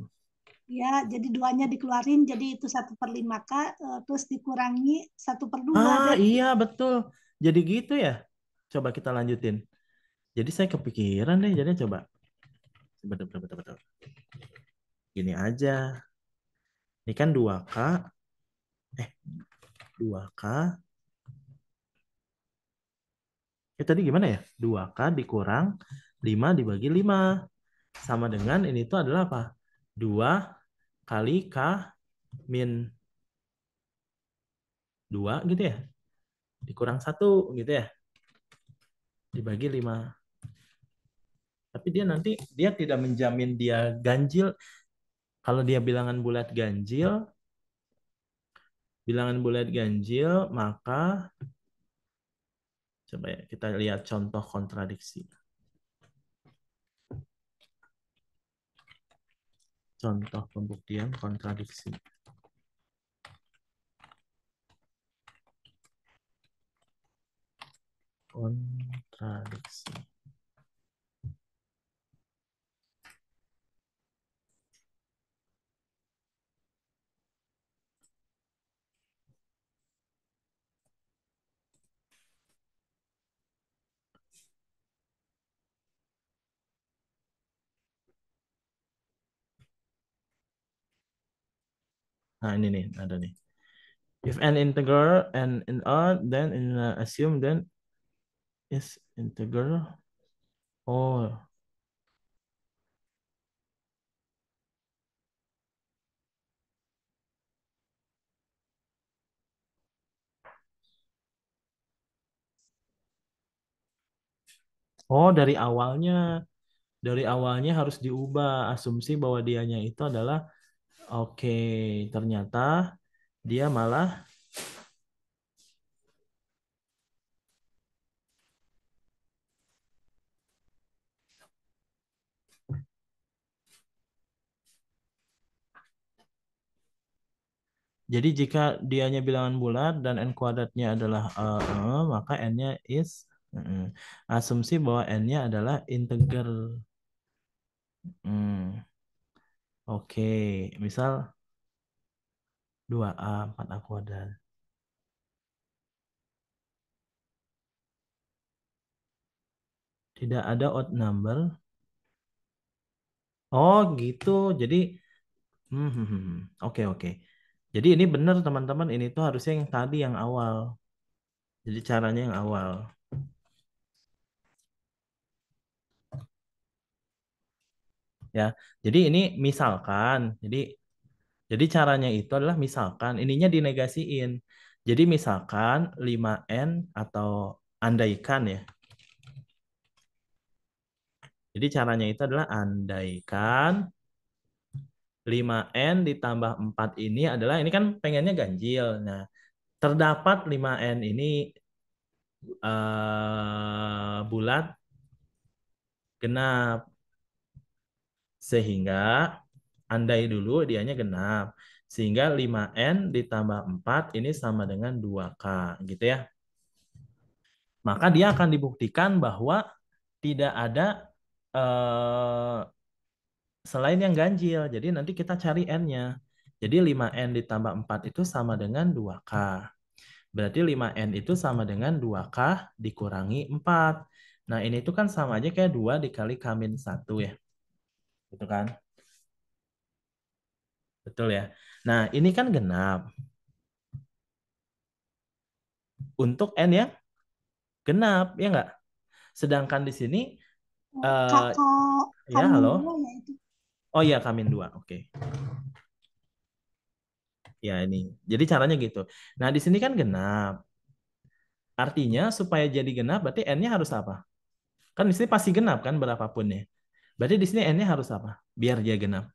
Ya, jadi duanya dikeluarin, jadi itu 1/5K, terus dikurangi 1/2 Ah, deh. iya betul. Jadi gitu ya. Coba kita lanjutin. Jadi saya kepikiran deh, jadi coba. Betul. Gini aja. Ini kan 2K. 2K. Tadi gimana ya? 2K dikurang 5 dibagi 5. Sama dengan ini itu adalah apa? 2 kali K min 2 gitu ya. Dikurang 1 gitu ya. Dibagi 5. Tapi dia nanti dia tidak menjamin dia ganjil. Kalau dia bilangan bulat ganjil, maka coba ya kita lihat contoh kontradiksi. Contoh pembuktian kontradiksi. Kontradiksi. Nah, ini nih, ada nih. If an integer and in odd, then assume then is integer. Oh. Oh, dari awalnya harus diubah asumsi bahwa dianya itu adalah oke, ternyata dia malah jadi jika dianya bilangan bulat dan n kuadratnya adalah maka n-nya is asumsi bahwa n-nya adalah integer. Oke, misal 2A 4A kuadrat. Tidak ada odd number. Oh, gitu. Jadi oke. Jadi ini benar teman-teman, ini tuh harusnya yang tadi yang awal. Jadi caranya yang awal. Ya. Jadi ini misalkan. Jadi caranya itu adalah misalkan ininya dinegasiin. Jadi misalkan 5N atau andaikan ya. Jadi caranya itu adalah andaikan 5N ditambah 4 ini adalah, ini kan pengennya ganjil. Nah, terdapat 5N ini bulat genap. Sehingga andai dulu dianya genap. Sehingga 5N ditambah 4 ini sama dengan 2K gitu ya. Maka dia akan dibuktikan bahwa tidak ada selain yang ganjil. Jadi nanti kita cari N-nya. Jadi 5N ditambah 4 itu sama dengan 2K. Berarti 5N itu sama dengan 2K dikurangi 4. Nah, ini tuh kan sama aja kayak 2 dikali K-1 ya. Gitu kan? Betul ya. Nah, ini kan genap. Untuk N yang genap, ya enggak? Sedangkan di sini, ya halo. Ya itu. Oh iya, K-2, oke. Ya ini, jadi caranya gitu. Nah, di sini kan genap. Artinya supaya jadi genap, berarti N-nya harus apa? Kan di sini pasti genap kan berapapun ya. Berarti di sini N-nya harus apa? Biar dia genap.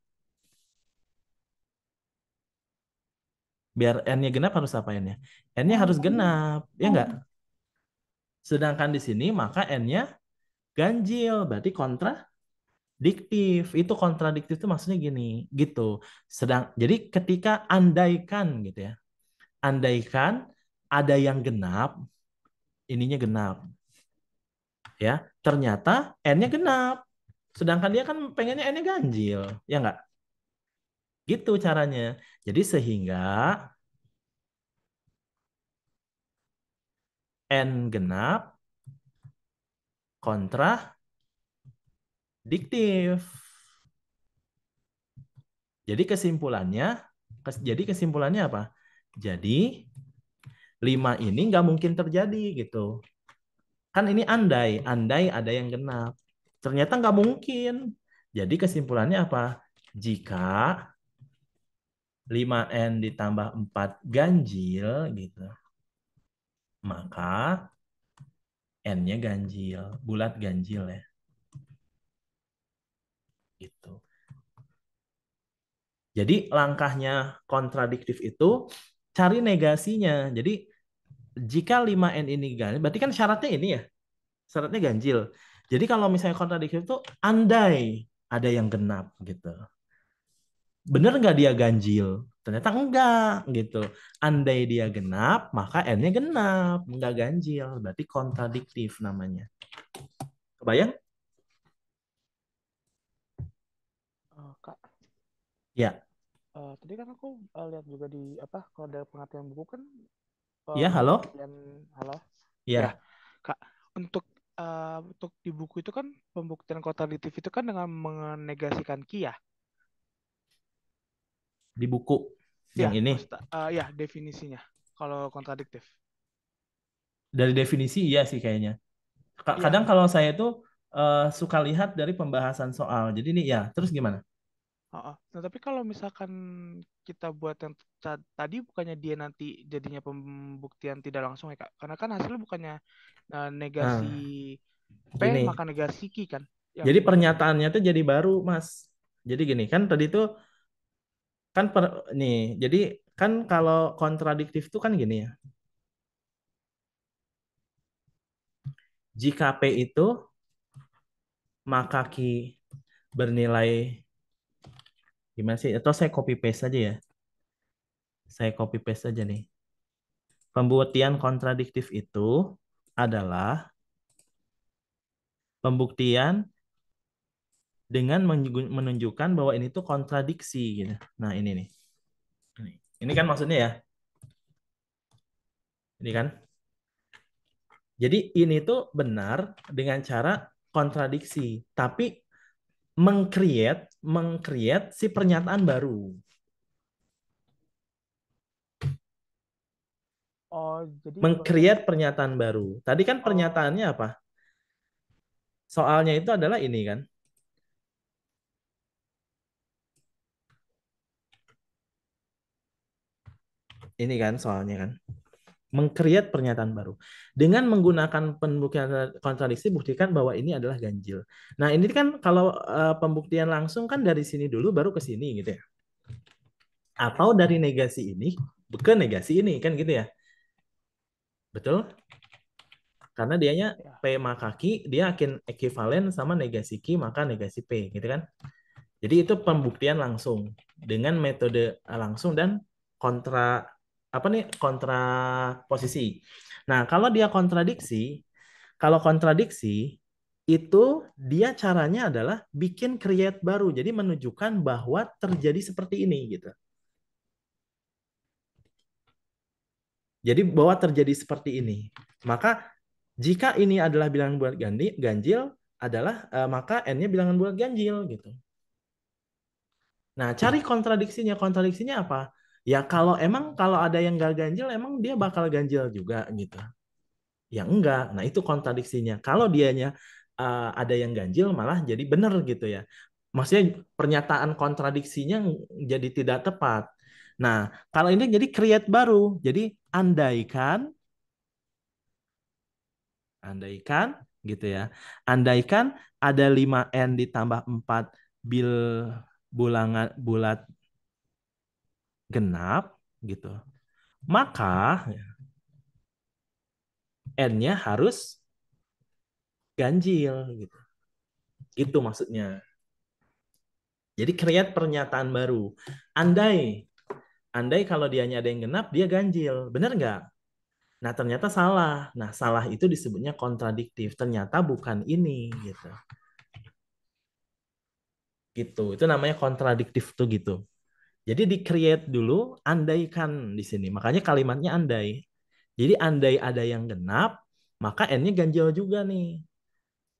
Biar N-nya genap harus apa N-nya? N-nya harus genap, ya enggak? Sedangkan di sini maka N-nya ganjil, berarti kontradiktif. Itu kontradiktif itu maksudnya gini, gitu. Jadi ketika andaikan gitu ya. Andaikan ada yang genap, ininya genap. Ya, ternyata N-nya genap. Sedangkan dia kan pengennya N-nya ganjil, ya enggak? Gitu caranya. Jadi sehingga N genap kontradiktif. Jadi kesimpulannya apa? Jadi 5 ini nggak mungkin terjadi gitu. Kan ini andai ada yang genap. Ternyata nggak mungkin. Jadi kesimpulannya apa? Jika 5N ditambah 4 ganjil gitu, maka N-nya ganjil, bulat ganjil ya. Gitu. Jadi langkahnya kontradiktif itu cari negasinya. Jadi jika 5N ini ganjil, berarti kan syaratnya ini ya. Syaratnya ganjil. Jadi kalau misalnya kontradiktif itu andai ada yang genap gitu. Bener nggak dia ganjil? Ternyata enggak gitu. Andai dia genap, maka N-nya genap, enggak ganjil. Berarti kontradiktif namanya. Kebayang? Kak, Ya. tadi kan aku lihat juga di apa kalau dari pengertian buku kan Ya, halo? pembuktian halo ya Ya, Kak, untuk di buku itu kan pembuktian kontradiktif itu kan dengan menegasikan ki ya. di buku Ya yang ini. maksud ya definisinya kalau kontradiktif. Dari definisi iya sih kayaknya. Iya. Kadang kalau saya tuh suka lihat dari pembahasan soal. Jadi ini ya, terus gimana? Heeh. Nah, tapi kalau misalkan kita buat yang tadi bukannya dia nanti jadinya pembuktian tidak langsung ya Kak? Karena kan hasilnya bukannya negasi Nah, P gini. maka negasi Q kan yang Jadi sebenarnya pernyataannya tuh jadi baru, Mas. Jadi gini, kan tadi tuh kan nih, jadi kan kalau kontradiktif tuh kan gini ya. Jika P itu maka Q bernilai gimana sih? Atau saya copy paste aja ya. Saya copy paste aja nih. Pembuktian kontradiktif itu adalah pembuktian dengan menunjukkan bahwa ini tuh kontradiksi gitu. Nah, ini nih. Ini kan maksudnya ya. Ini kan. Jadi ini tuh benar dengan cara kontradiksi, tapi mengcreate si pernyataan baru. oh jadi Mengcreate pernyataan baru. Tadi kan pernyataannya apa? Soalnya itu adalah ini kan. Ini kan soalnya kan. Mengcreate pernyataan baru. Dengan menggunakan pembuktian kontradiksi, buktikan bahwa ini adalah ganjil. Nah, ini kan kalau pembuktian langsung kan dari sini dulu baru ke sini gitu ya. Atau dari negasi ini ke negasi ini kan gitu ya. Betul? Karena dianya ya. P maka Q, dia akan ekivalen sama negasi Q maka negasi P gitu kan. Jadi itu pembuktian langsung dengan metode langsung dan kontra apa nih kontra posisi. Nah, kalau dia kontradiksi itu dia caranya adalah bikin create baru. Jadi menunjukkan bahwa terjadi seperti ini gitu. Jadi bahwa terjadi seperti ini. Maka jika ini adalah bilangan bulat ganjil adalah maka N-nya bilangan bulat ganjil gitu. Nah, cari kontradiksinya. Kontradiksinya apa? Ya kalau ada yang gak ganjil, emang dia bakal ganjil juga gitu. Ya enggak. Nah, itu kontradiksinya. Kalau dianya ada yang ganjil, malah jadi benar gitu ya. Maksudnya pernyataan kontradiksinya jadi tidak tepat. Nah, kalau ini jadi create baru. Jadi andaikan gitu ya. Andaikan ada 5N ditambah 4 bil bulat genap gitu. Maka N-nya harus ganjil gitu. Itu maksudnya. Jadi create pernyataan baru. Andai kalau dianya ada yang genap, dia ganjil. Benar nggak? Nah, ternyata salah. Nah, salah itu disebutnya kontradiktif. Ternyata bukan ini gitu. Gitu. Itu namanya kontradiktif tuh gitu. Jadi di-create dulu, andaikan di sini. Makanya kalimatnya andai. Jadi andai ada yang genap, maka N-nya ganjil juga nih.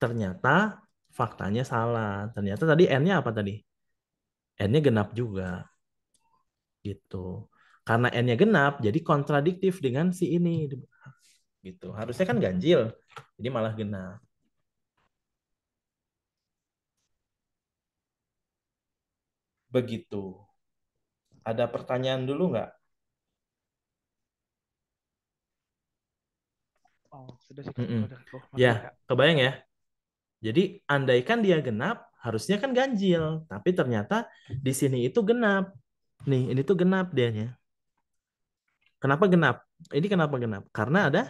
ternyata faktanya salah. Ternyata tadi N-nya apa tadi? N-nya genap juga gitu. Karena N-nya genap, jadi kontradiktif dengan si ini gitu. Harusnya kan ganjil, jadi malah genap. Begitu. Ada pertanyaan dulu nggak? Oh, sudah sih Kak. Mm-mm. Udah. Oh, makasih Ya, Kak. kebayang ya. Jadi andaikan dia genap, harusnya kan ganjil. Tapi ternyata di sini itu genap. Nih, ini tuh genap dianya. Kenapa genap? Ini kenapa genap? Karena ada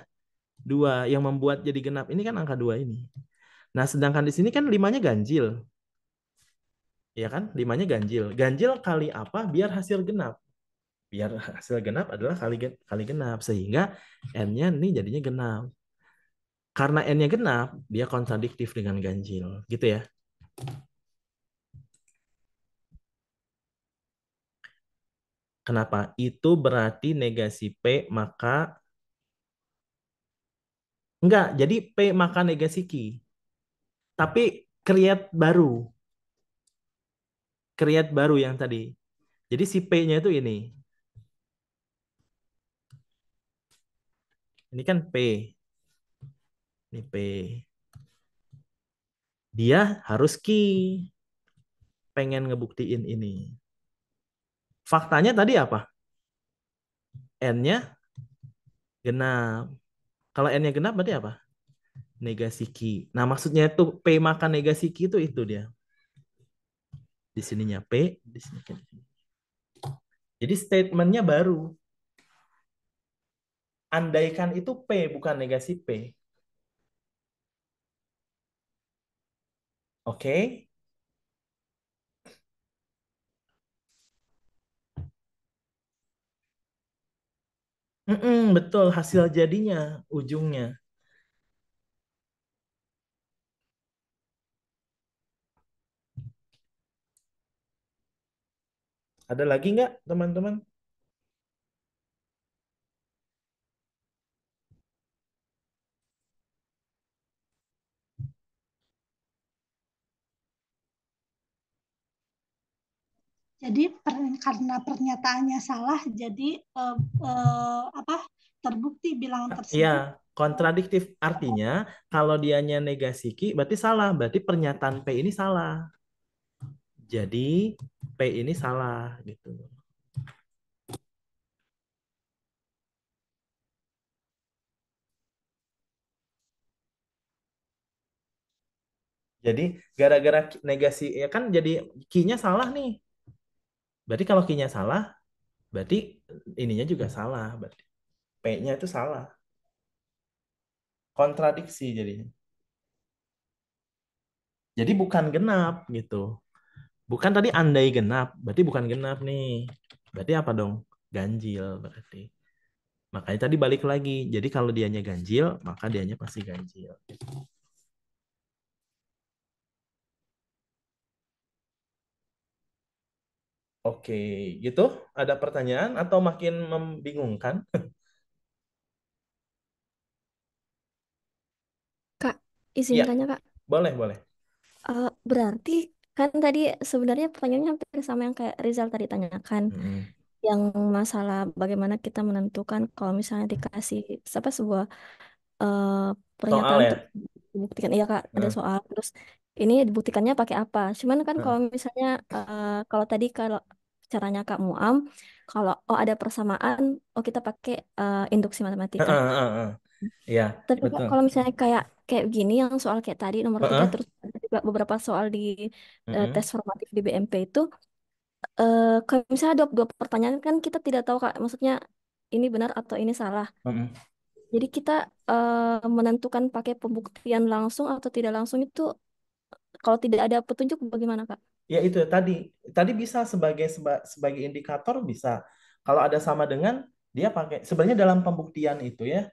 dua yang membuat jadi genap. Ini kan angka dua ini. Nah, sedangkan di sini kan limanya ganjil. Ya kan? Limanya ganjil. Ganjil kali apa biar hasil genap? Biar hasil genap adalah kali genap. Sehingga N-nya ini jadinya genap. Karena N-nya genap, dia kontradiktif dengan ganjil. Gitu ya. Kenapa? Itu berarti negasi P, maka enggak, jadi P maka negasi Q. Tapi create baru yang tadi. Jadi si P-nya itu ini. Ini kan P. Ini P. Dia harus Q. Pengen ngebuktiin ini. Faktanya tadi apa? N-nya genap. Kalau N-nya genap berarti apa? Negasi Q. Nah, maksudnya itu P maka negasi Q itu dia. Di sininya P, di sini kan. Jadi statementnya baru. Andaikan itu P bukan negasi P. Oke? Betul, hasil jadinya, ujungnya. Ada lagi nggak, teman-teman? Jadi karena pernyataannya salah, jadi apa terbukti bilangan Iya, tersebut kontradiktif. Artinya, kalau dianya negasi Q, berarti salah. Berarti pernyataan P ini salah. Jadi, P ini salah, gitu. Jadi, gara-gara negasi, ya kan jadi Q-nya salah nih. Berarti kalau Q-nya salah, berarti ininya juga salah. Berarti P-nya itu salah. Kontradiksi jadinya. Jadi bukan genap gitu. Bukan tadi andai genap, berarti bukan genap nih. Berarti apa dong? Ganjil berarti. Makanya tadi balik lagi. Jadi kalau dianya ganjil, maka dianya pasti ganjil. Oke, gitu. Ada pertanyaan atau makin membingungkan? Kak, izin Ya, tanya Kak. boleh, boleh. Berarti kan tadi sebenarnya pertanyaannya hampir sama yang kayak Rizal tadi tanyakan. Mm-mm. Yang masalah bagaimana kita menentukan kalau misalnya dikasih sebuah eh, Soal pernyataan terus ya? dibuktikan. Iya Kak, ada Heeh, soal. Terus ini dibuktikannya pakai apa? Cuman kan heeh, kalau misalnya kalau tadi kalau caranya Kak Muam, kalau ada persamaan, kita pakai induksi matematika. heeh, heeh. Iya, Tapi Kak, betul. kalau misalnya kayak kayak gini yang soal kayak tadi nomor 3 Heeh, terus ada juga beberapa soal di tes heeh, formatif di BMP itu kalau misalnya dua pertanyaan kan kita tidak tahu Kak, maksudnya ini benar atau ini salah. heeh. Jadi kita menentukan pakai pembuktian langsung atau tidak langsung itu kalau tidak ada petunjuk bagaimana Kak? Ya itu tadi. Tadi bisa sebagai indikator bisa. Kalau ada sama dengan dia pakai sebenarnya dalam pembuktian itu ya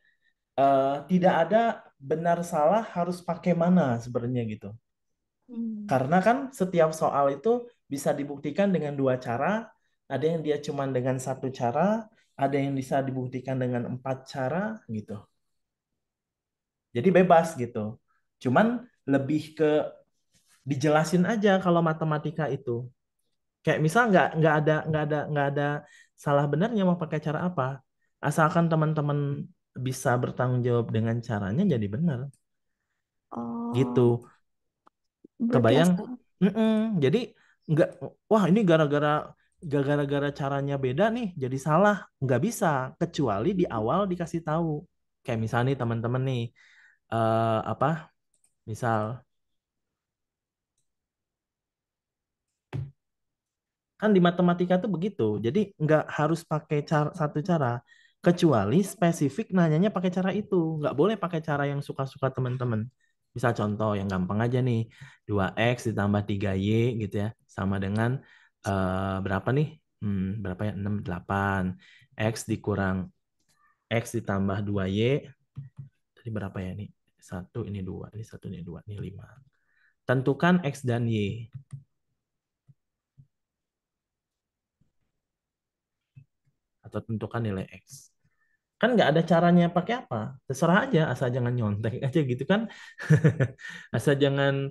tidak ada benar salah harus pakai mana sebenarnya gitu. Hmm. Karena kan setiap soal itu bisa dibuktikan dengan dua cara. Ada yang dia cuma dengan satu cara, ada yang bisa dibuktikan dengan empat cara gitu. Jadi bebas gitu. Cuman lebih ke dijelasin aja kalau matematika itu. Kayak misal nggak ada salah benarnya mau pakai cara apa. Asalkan teman-teman bisa bertanggung jawab dengan caranya jadi benar. Gitu. Oh, berarti Kebayang? asal. Mm-mm. Jadi nggak, wah ini gara-gara caranya beda nih, jadi salah. Nggak bisa, kecuali di awal dikasih tahu. Kayak misal nih teman-teman nih, apa? Misal kan di matematika tuh begitu. Jadi nggak harus pakai satu cara, kecuali spesifik nanyanya pakai cara itu. Nggak boleh pakai cara yang suka-suka teman-teman. Misal contoh yang gampang aja nih, 2x ditambah 3y gitu ya, sama dengan berapa nih? Berapa ya? 6 8. X dikurang X ditambah 2y, tadi berapa ya nih? Satu ini 2, ini satu ini 2, ini 5. Tentukan X dan Y. Atau tentukan nilai X. Kan nggak ada caranya pakai apa, terserah aja, asal jangan nyontek aja gitu kan. Asal jangan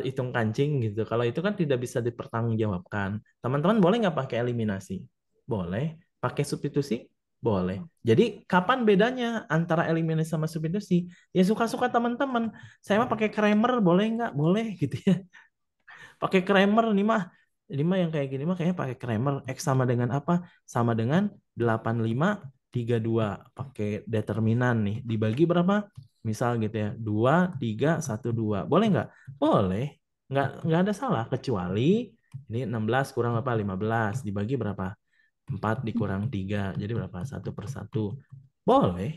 hitung kancing gitu. Kalau itu kan tidak bisa dipertanggungjawabkan. Teman-teman boleh nggak pakai eliminasi? Boleh. Pakai substitusi? Boleh. Jadi kapan bedanya antara eliminasi sama substitusi? Ya suka-suka teman-teman. Saya mah pakai Kramer boleh nggak? Boleh gitu ya. Pakai Kramer nih mah. Ini mah yang kayak gini mah kayaknya pakai Kramer. X sama dengan apa? Sama dengan 85 32. Pakai determinan nih. Dibagi berapa? Misal gitu ya. 2 3 1 2. Boleh nggak? Boleh. Nggak ada salah. Kecuali ini 16 kurang apa? 15. Dibagi berapa? 4 dikurang 3. Jadi berapa? 1/1. Boleh.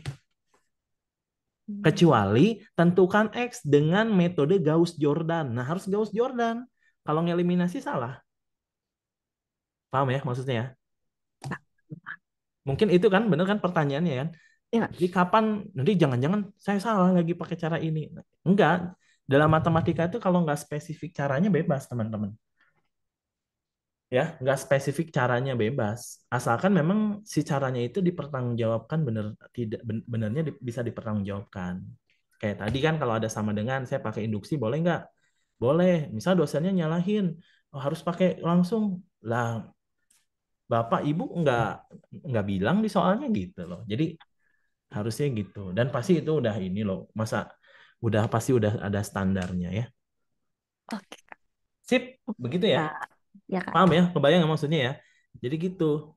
Kecuali tentukan X dengan metode Gauss-Jordan. Nah, harus Gauss-Jordan. Kalau ngeliminasi salah. Paham ya maksudnya ya? Mungkin itu kan bener kan pertanyaannya kan? Ya, Jadi kapan, nanti jangan-jangan saya salah lagi pakai cara ini. Enggak. Dalam matematika itu kalau nggak spesifik caranya bebas, teman-teman. Ya, nggak spesifik caranya bebas. Asalkan memang si caranya itu dipertanggungjawabkan bener, tidak benernya bisa dipertanggungjawabkan. Kayak tadi kan kalau ada sama dengan saya pakai induksi boleh nggak? Boleh. Misal dosennya nyalahin, "Oh, harus pakai langsung." Lah, Bapak Ibu nggak bilang di soalnya gitu loh. Jadi harusnya gitu. Dan pasti itu udah ini loh. Masa udah pasti udah ada standarnya ya. oke. Sip, begitu ya. Kak. Ya, Kak. Paham ya? Kebayang nggak maksudnya ya? Jadi gitu.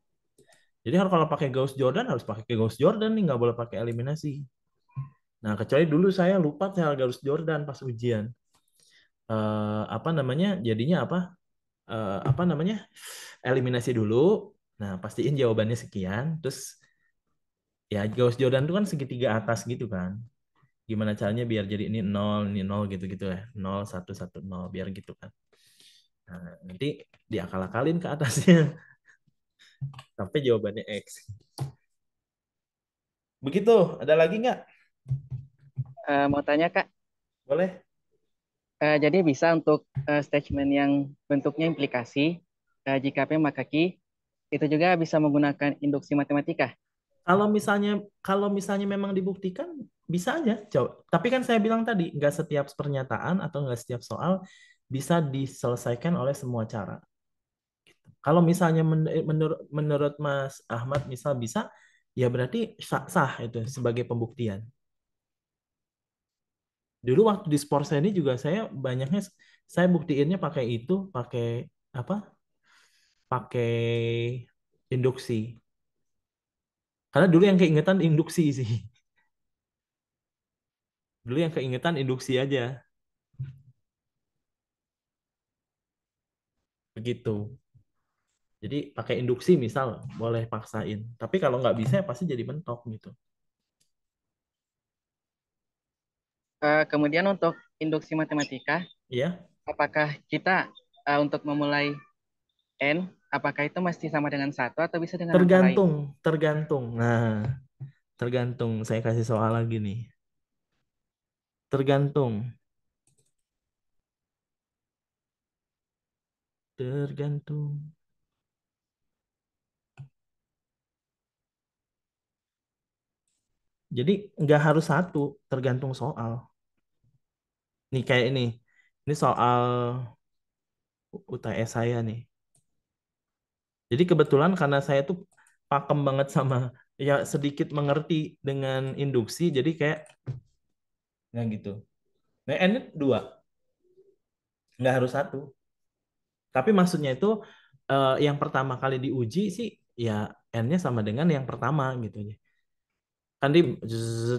Jadi kalau pakai Gauss Jordan harus pakai Gauss Jordan nih, nggak boleh pakai eliminasi. Nah, kecuali dulu saya lupa soal Gauss Jordan pas ujian. Apa namanya? Jadinya apa? Apa namanya? Eliminasi dulu. Nah, pastiin jawabannya sekian. Terus ya Gauss Jordan itu kan segitiga atas gitu kan. Gimana caranya biar jadi ini nol gitu-gitu ya. 0 1 1 0 biar gitu kan. Nah, nanti diakal-akalin ke atasnya sampai jawabannya X. Begitu, ada lagi nggak? Mau tanya Kak, Boleh? jadi bisa untuk statement yang bentuknya implikasi, jika P maka Q, itu juga bisa menggunakan induksi matematika. Kalau misalnya memang dibuktikan bisa aja. Coba. Tapi kan saya bilang tadi nggak setiap pernyataan atau nggak setiap soal bisa diselesaikan oleh semua cara. Kalau misalnya menurut Mas Ahmad misal bisa, ya berarti sah, sah itu sebagai pembuktian. Dulu waktu di sport ini juga saya banyaknya saya buktiinnya pakai itu, pakai apa? Pakai induksi. Karena dulu yang keingetan induksi sih. Dulu yang keingetan induksi aja. Begitu. Jadi pakai induksi misal boleh paksain. Tapi kalau nggak bisa ya pasti jadi mentok gitu. Kemudian untuk induksi matematika, Iya, apakah kita untuk memulai N, apakah itu mesti sama dengan satu atau bisa dengan angka lain? tergantung, tergantung. Nah, tergantung. Saya kasih soal lagi nih. Tergantung, tergantung. Jadi nggak harus satu, tergantung soal. Nih kayak ini. Ini soal UTS saya nih. Jadi kebetulan karena saya tuh pakem banget sama ya sedikit mengerti dengan induksi, jadi kayak nggak gitu. Nah, N 2, nggak harus satu. Tapi maksudnya itu yang pertama kali diuji sih ya N-nya sama dengan yang pertama gitu aja. Kan di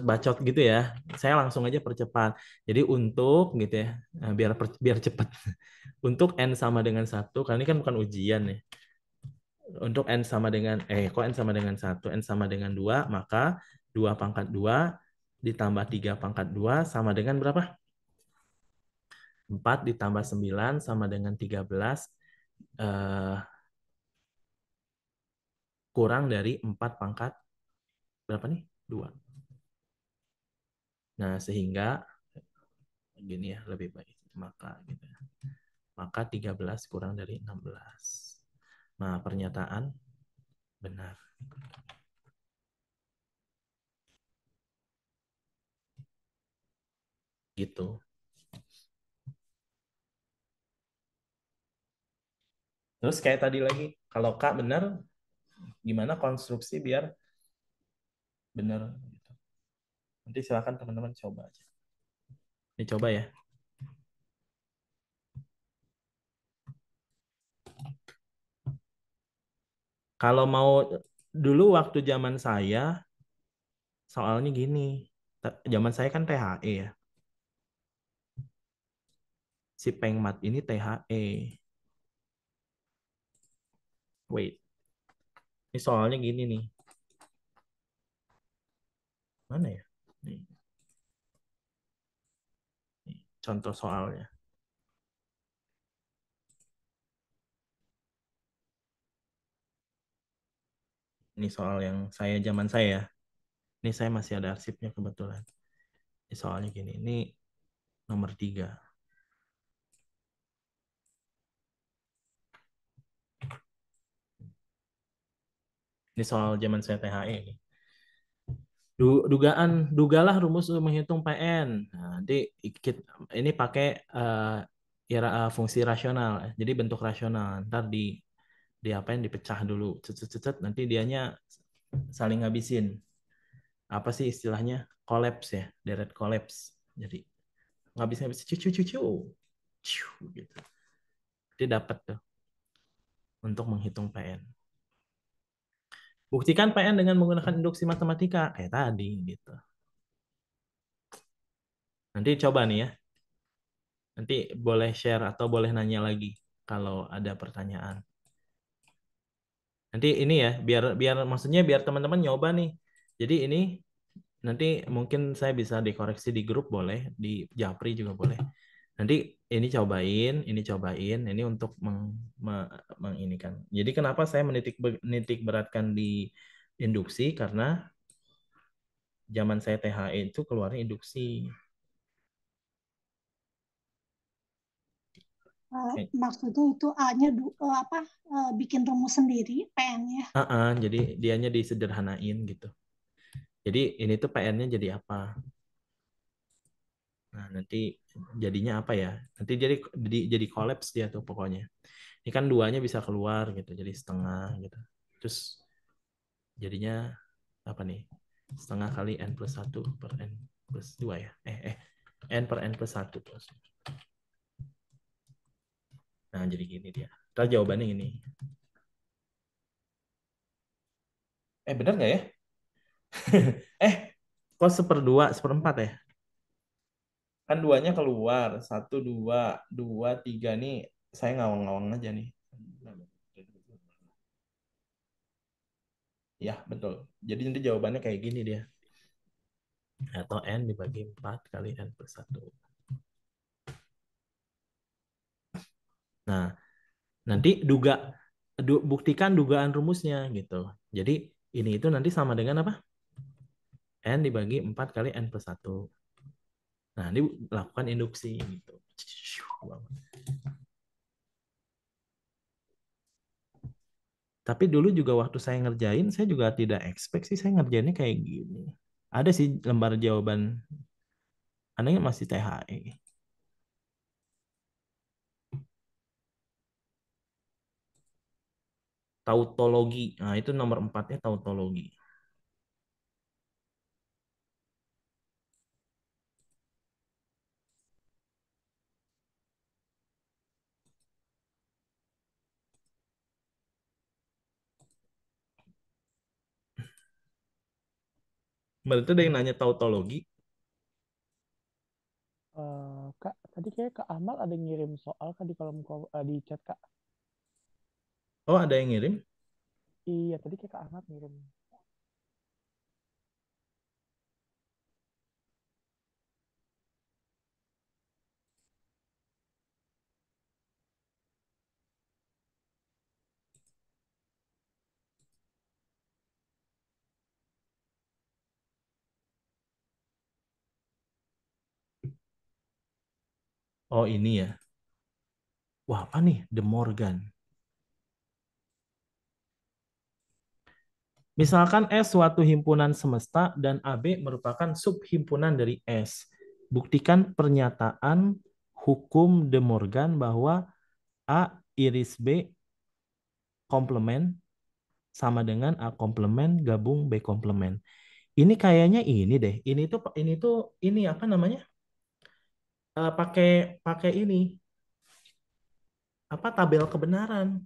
bacot gitu ya. Saya langsung aja percepat. Jadi untuk gitu ya, biar cepat. Untuk N sama dengan satu, karena ini kan bukan ujian ya. Untuk N sama dengan kok N sama dengan 1, N sama dengan 2, maka 2 pangkat 2 ditambah 3 pangkat 2 sama dengan berapa? 4 ditambah 9 sama dengan 13 kurang dari 4 pangkat berapa nih? 2. Nah, sehingga gini ya, lebih baik. Maka gitu ya. Maka 13 kurang dari 16. Nah, pernyataan benar. Gitu. Terus kayak tadi lagi, kalau K benar, gimana konstruksi biar benar gitu. Nanti silakan teman-teman coba aja. Ini coba ya. Kalau mau dulu waktu zaman saya, soalnya gini. Zaman saya kan THE ya. Si Pengmat ini THE. Wait. Ini soalnya gini nih. Mana ya? Nih. Nih, contoh soalnya. Ini soal yang saya zaman saya. Ini saya masih ada arsipnya kebetulan. Ini soalnya gini. Ini nomor 3. Ini soal zaman saya THE ini. Dugalah rumus menghitung PN. Nah, nanti ini pakai fungsi rasional. Jadi bentuk rasional. Ntar di apa yang dipecah dulu. Nanti dianya saling ngabisin. Apa sih istilahnya? Collapse ya, direct collapse. Jadi ngabis cucu gitu. Jadi dapat tuh untuk menghitung PN. Buktikan PN dengan menggunakan induksi matematika kayak tadi gitu. Nanti coba nih ya. Nanti boleh share atau boleh nanya lagi kalau ada pertanyaan. Nanti ini ya, biar maksudnya biar teman-teman nyoba nih. Jadi ini nanti mungkin saya bisa dikoreksi di grup boleh, di Japri juga boleh. Nanti ini cobain, ini untuk menginikan. Jadi kenapa saya menitik beratkan di induksi karena zaman saya THE itu keluarnya induksi. Maksudnya itu A-nya bikin rumus sendiri, PN-nya. Jadi dianya disederhanain gitu. Jadi ini tuh PN-nya jadi apa? Nah, nanti jadinya apa ya? Nanti jadi kolaps dia tuh pokoknya. Ini kan 2-nya bisa keluar gitu, jadi setengah gitu. Terus jadinya apa nih? Setengah kali N plus 1 per N plus 2 ya? N per N plus 1 terus. Nah, jadi gini dia. Ntar jawabannya ini. Benar nggak ya? Kok 1/2, 1/4 ya? Kan 2-nya keluar. 1, 2, 2, 3 nih. Saya ngawang-ngawang aja nih. Ya, betul. Jadi nanti jawabannya kayak gini dia. Atau N dibagi 4 kali N plus 1. Nah, nanti buktikan dugaan rumusnya gitu. Jadi ini itu nanti sama dengan apa? N dibagi 4 kali N plus 1. Nah, ini lakukan induksi gitu. Tapi dulu juga waktu saya ngerjain, saya juga tidak expect sih saya ngerjainnya kayak gini. Ada sih lembar jawaban, anehnya masih THE. tautologi. Nah, itu nomor 4-nya tautologi. Berarti ada yang nanya tautologi. Kak, tadi kayak Kak Ahmad ada ngirim soal Kak di di chat Kak. Oh, ada yang ngirim? Iya, tadi kayak Kak Ahmad ngirim. Oh, ini ya. Wah, apa nih? De Morgan. Misalkan S suatu himpunan semesta dan AB merupakan subhimpunan dari S. Buktikan pernyataan hukum De Morgan bahwa A iris B komplement sama dengan A komplement gabung B komplement. Ini kayaknya ini deh. Ini apa namanya? Pakai pakai ini apa tabel kebenaran.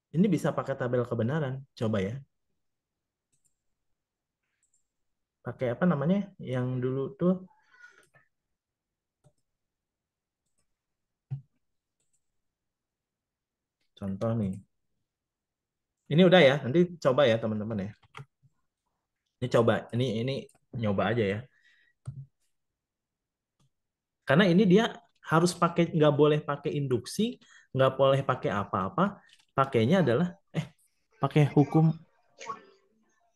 Ini bisa pakai tabel kebenaran. Coba ya. Pakai apa namanya? Yang dulu tuh contoh nih. Ini udah ya. Nanti coba ya teman-teman ya. Ini coba. Ini nyoba aja ya. Karena ini dia harus pakai nggak boleh pakai induksi, nggak boleh pakai apa-apa. Pakainya adalah pakai hukum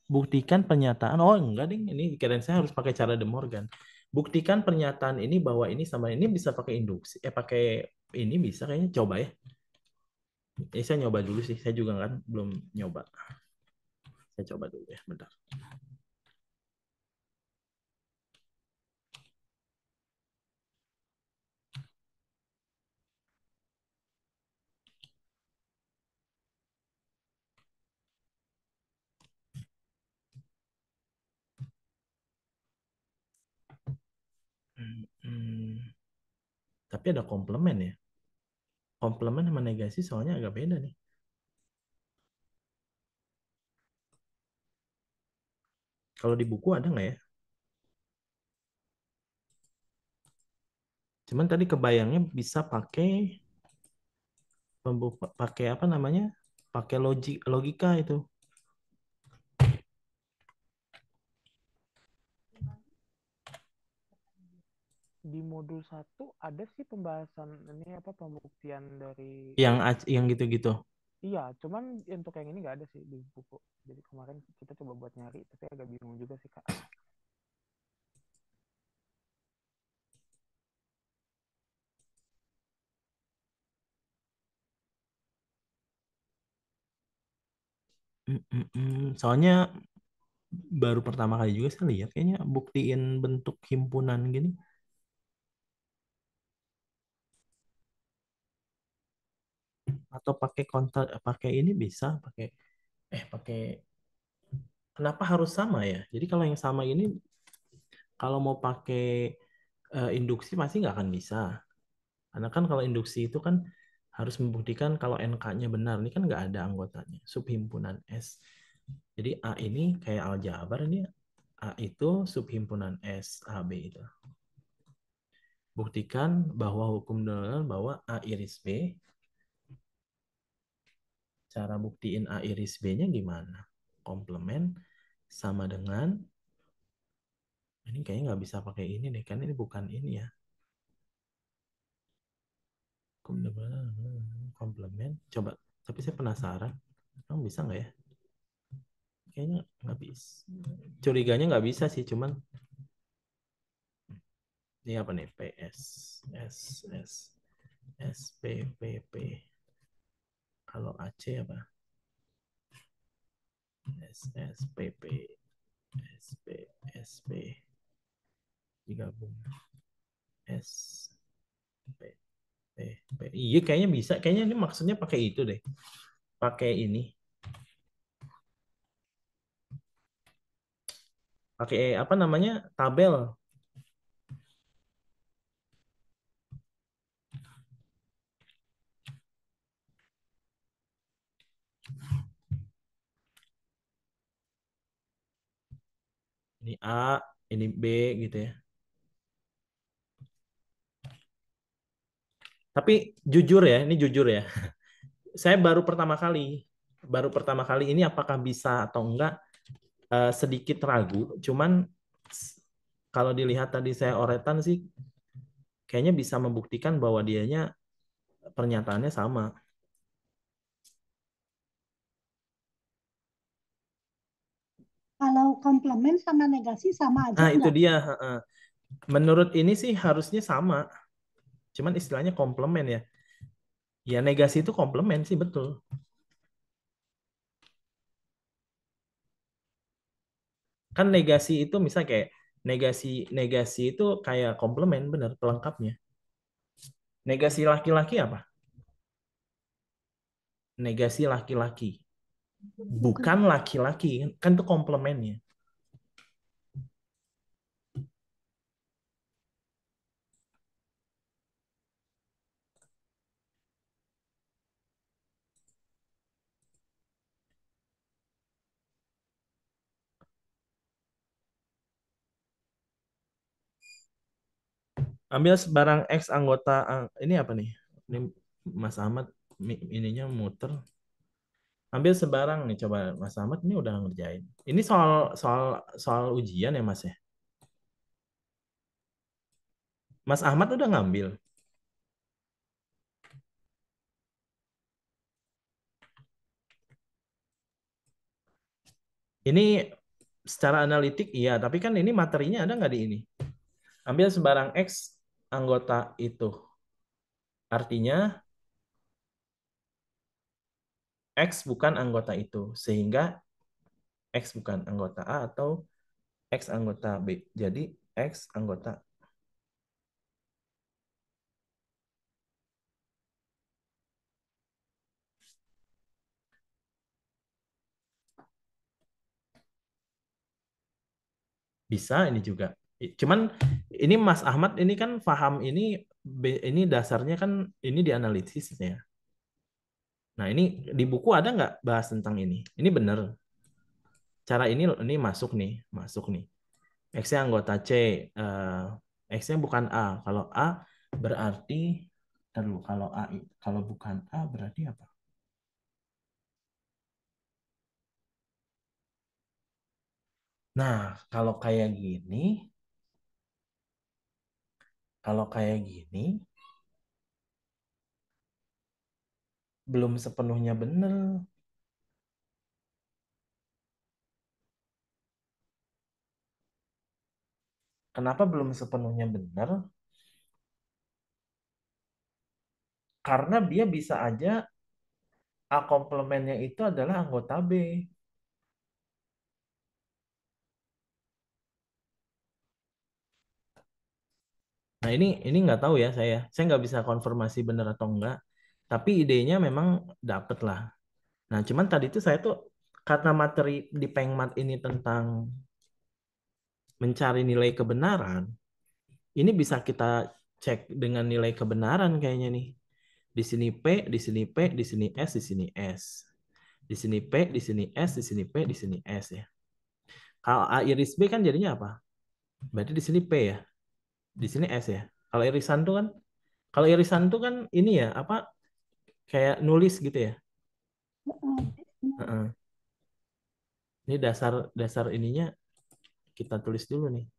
buktikan pernyataan. Oh enggak ding, ini kirain saya harus pakai cara De Morgan. Buktikan pernyataan ini bahwa ini sama ini bisa pakai induksi. Pakai ini bisa kayaknya coba ya. Ini saya nyoba dulu sih. Saya juga kan belum nyoba. Saya coba dulu ya, bentar. Hmm, tapi ada komplement ya. Komplement sama negasi soalnya agak beda nih. Kalau di buku ada nggak ya? Cuman tadi kebayangnya bisa pakai apa namanya? Pakai logika itu. Di modul 1 ada sih pembahasan ini apa pembuktian dari Yang gitu-gitu. iya, cuman untuk yang ini nggak ada sih di buku. Jadi kemarin kita coba buat nyari, tapi agak bingung juga sih Kak. Soalnya baru pertama kali juga saya lihat kayaknya buktiin bentuk himpunan gini. Atau pakai kontak, pakai ini bisa, pakai kenapa harus sama ya? Jadi kalau yang sama ini kalau mau pakai induksi pasti nggak akan bisa. Karena kan kalau induksi itu kan harus membuktikan kalau NK-nya benar. Ini kan nggak ada anggotanya. Subhimpunan S. Jadi A ini kayak aljabar ini. A itu subhimpunan S, AB itu. Buktikan bahwa hukum dalil bahwa A iris B. Cara buktiin A iris B-nya gimana? Komplement sama dengan ini kayaknya nggak bisa pakai ini deh. Kan ini bukan ini ya. Komplement. Coba. Tapi saya penasaran. Emang bisa nggak ya? Kayaknya nggak bisa. Curiganya nggak bisa sih. Cuman ini apa nih? PS. S. S. S. P. P. P. Kalau AC apa? S. S. P. P. SP, SP digabung S P P P. Iya kayaknya bisa. Kayaknya ini maksudnya pakai itu deh. Pakai ini. Pakai apa namanya? Tabel. Ini A, ini B gitu ya. Tapi jujur ya, ini jujur ya. Saya baru pertama kali ini apakah bisa atau enggak sedikit ragu. Cuman kalau dilihat tadi saya oretan sih kayaknya bisa membuktikan bahwa dianya pernyataannya sama. Kalau komplement sama negasi sama aja Nah, itu nggak? dia. Menurut ini sih harusnya sama. Cuman istilahnya komplement ya. Ya negasi itu komplement sih betul. Kan negasi itu misal kayak negasi negasi itu kayak komplement bener pelengkapnya. Negasi laki-laki apa? Negasi laki-laki. Bukan laki-laki, kan itu komplemennya. Ambil sebarang X anggota ini apa nih? Ini Mas Ahmad ininya muter. Ambil sebarang nih coba Mas Ahmad ini udah ngerjain. Ini soal soal soal ujian ya Mas ya. Mas Ahmad udah ngambil. Ini secara analitik iya, tapi kan ini materinya ada nggak di ini? Ambil sebarang X anggota itu. Artinya X bukan anggota itu, sehingga X bukan anggota A atau X anggota B. Jadi X anggota. Bisa ini juga. Cuman ini Mas Ahmad ini kan paham ini dasarnya kan ini dianalisis ya. Nah ini di buku ada nggak bahas tentang ini? Ini benar. Cara ini masuk nih. X-nya anggota C, X-nya bukan A. Kalau A berarti terlalu kalau bukan A berarti apa? Nah, kalau kayak gini belum sepenuhnya benar. Kenapa belum sepenuhnya benar? Karena dia bisa aja A komplemennya itu adalah anggota B. Nah ini nggak tahu ya saya. Saya nggak bisa konfirmasi benar atau enggak. Tapi idenya memang dapet lah. Nah cuman tadi itu saya tuh karena materi di Pengmat ini tentang mencari nilai kebenaran, ini bisa kita cek dengan nilai kebenaran kayaknya nih. Di sini P, di sini P, di sini S, di sini S. Di sini P, di sini S, di sini P, di sini S ya. Kalau A iris B kan jadinya apa? Berarti di sini P ya. Di sini S ya. Kalau irisan tuh kan ini ya, apa kayak nulis gitu ya. Heeh. Ini dasar dasar ininya kita tulis dulu nih.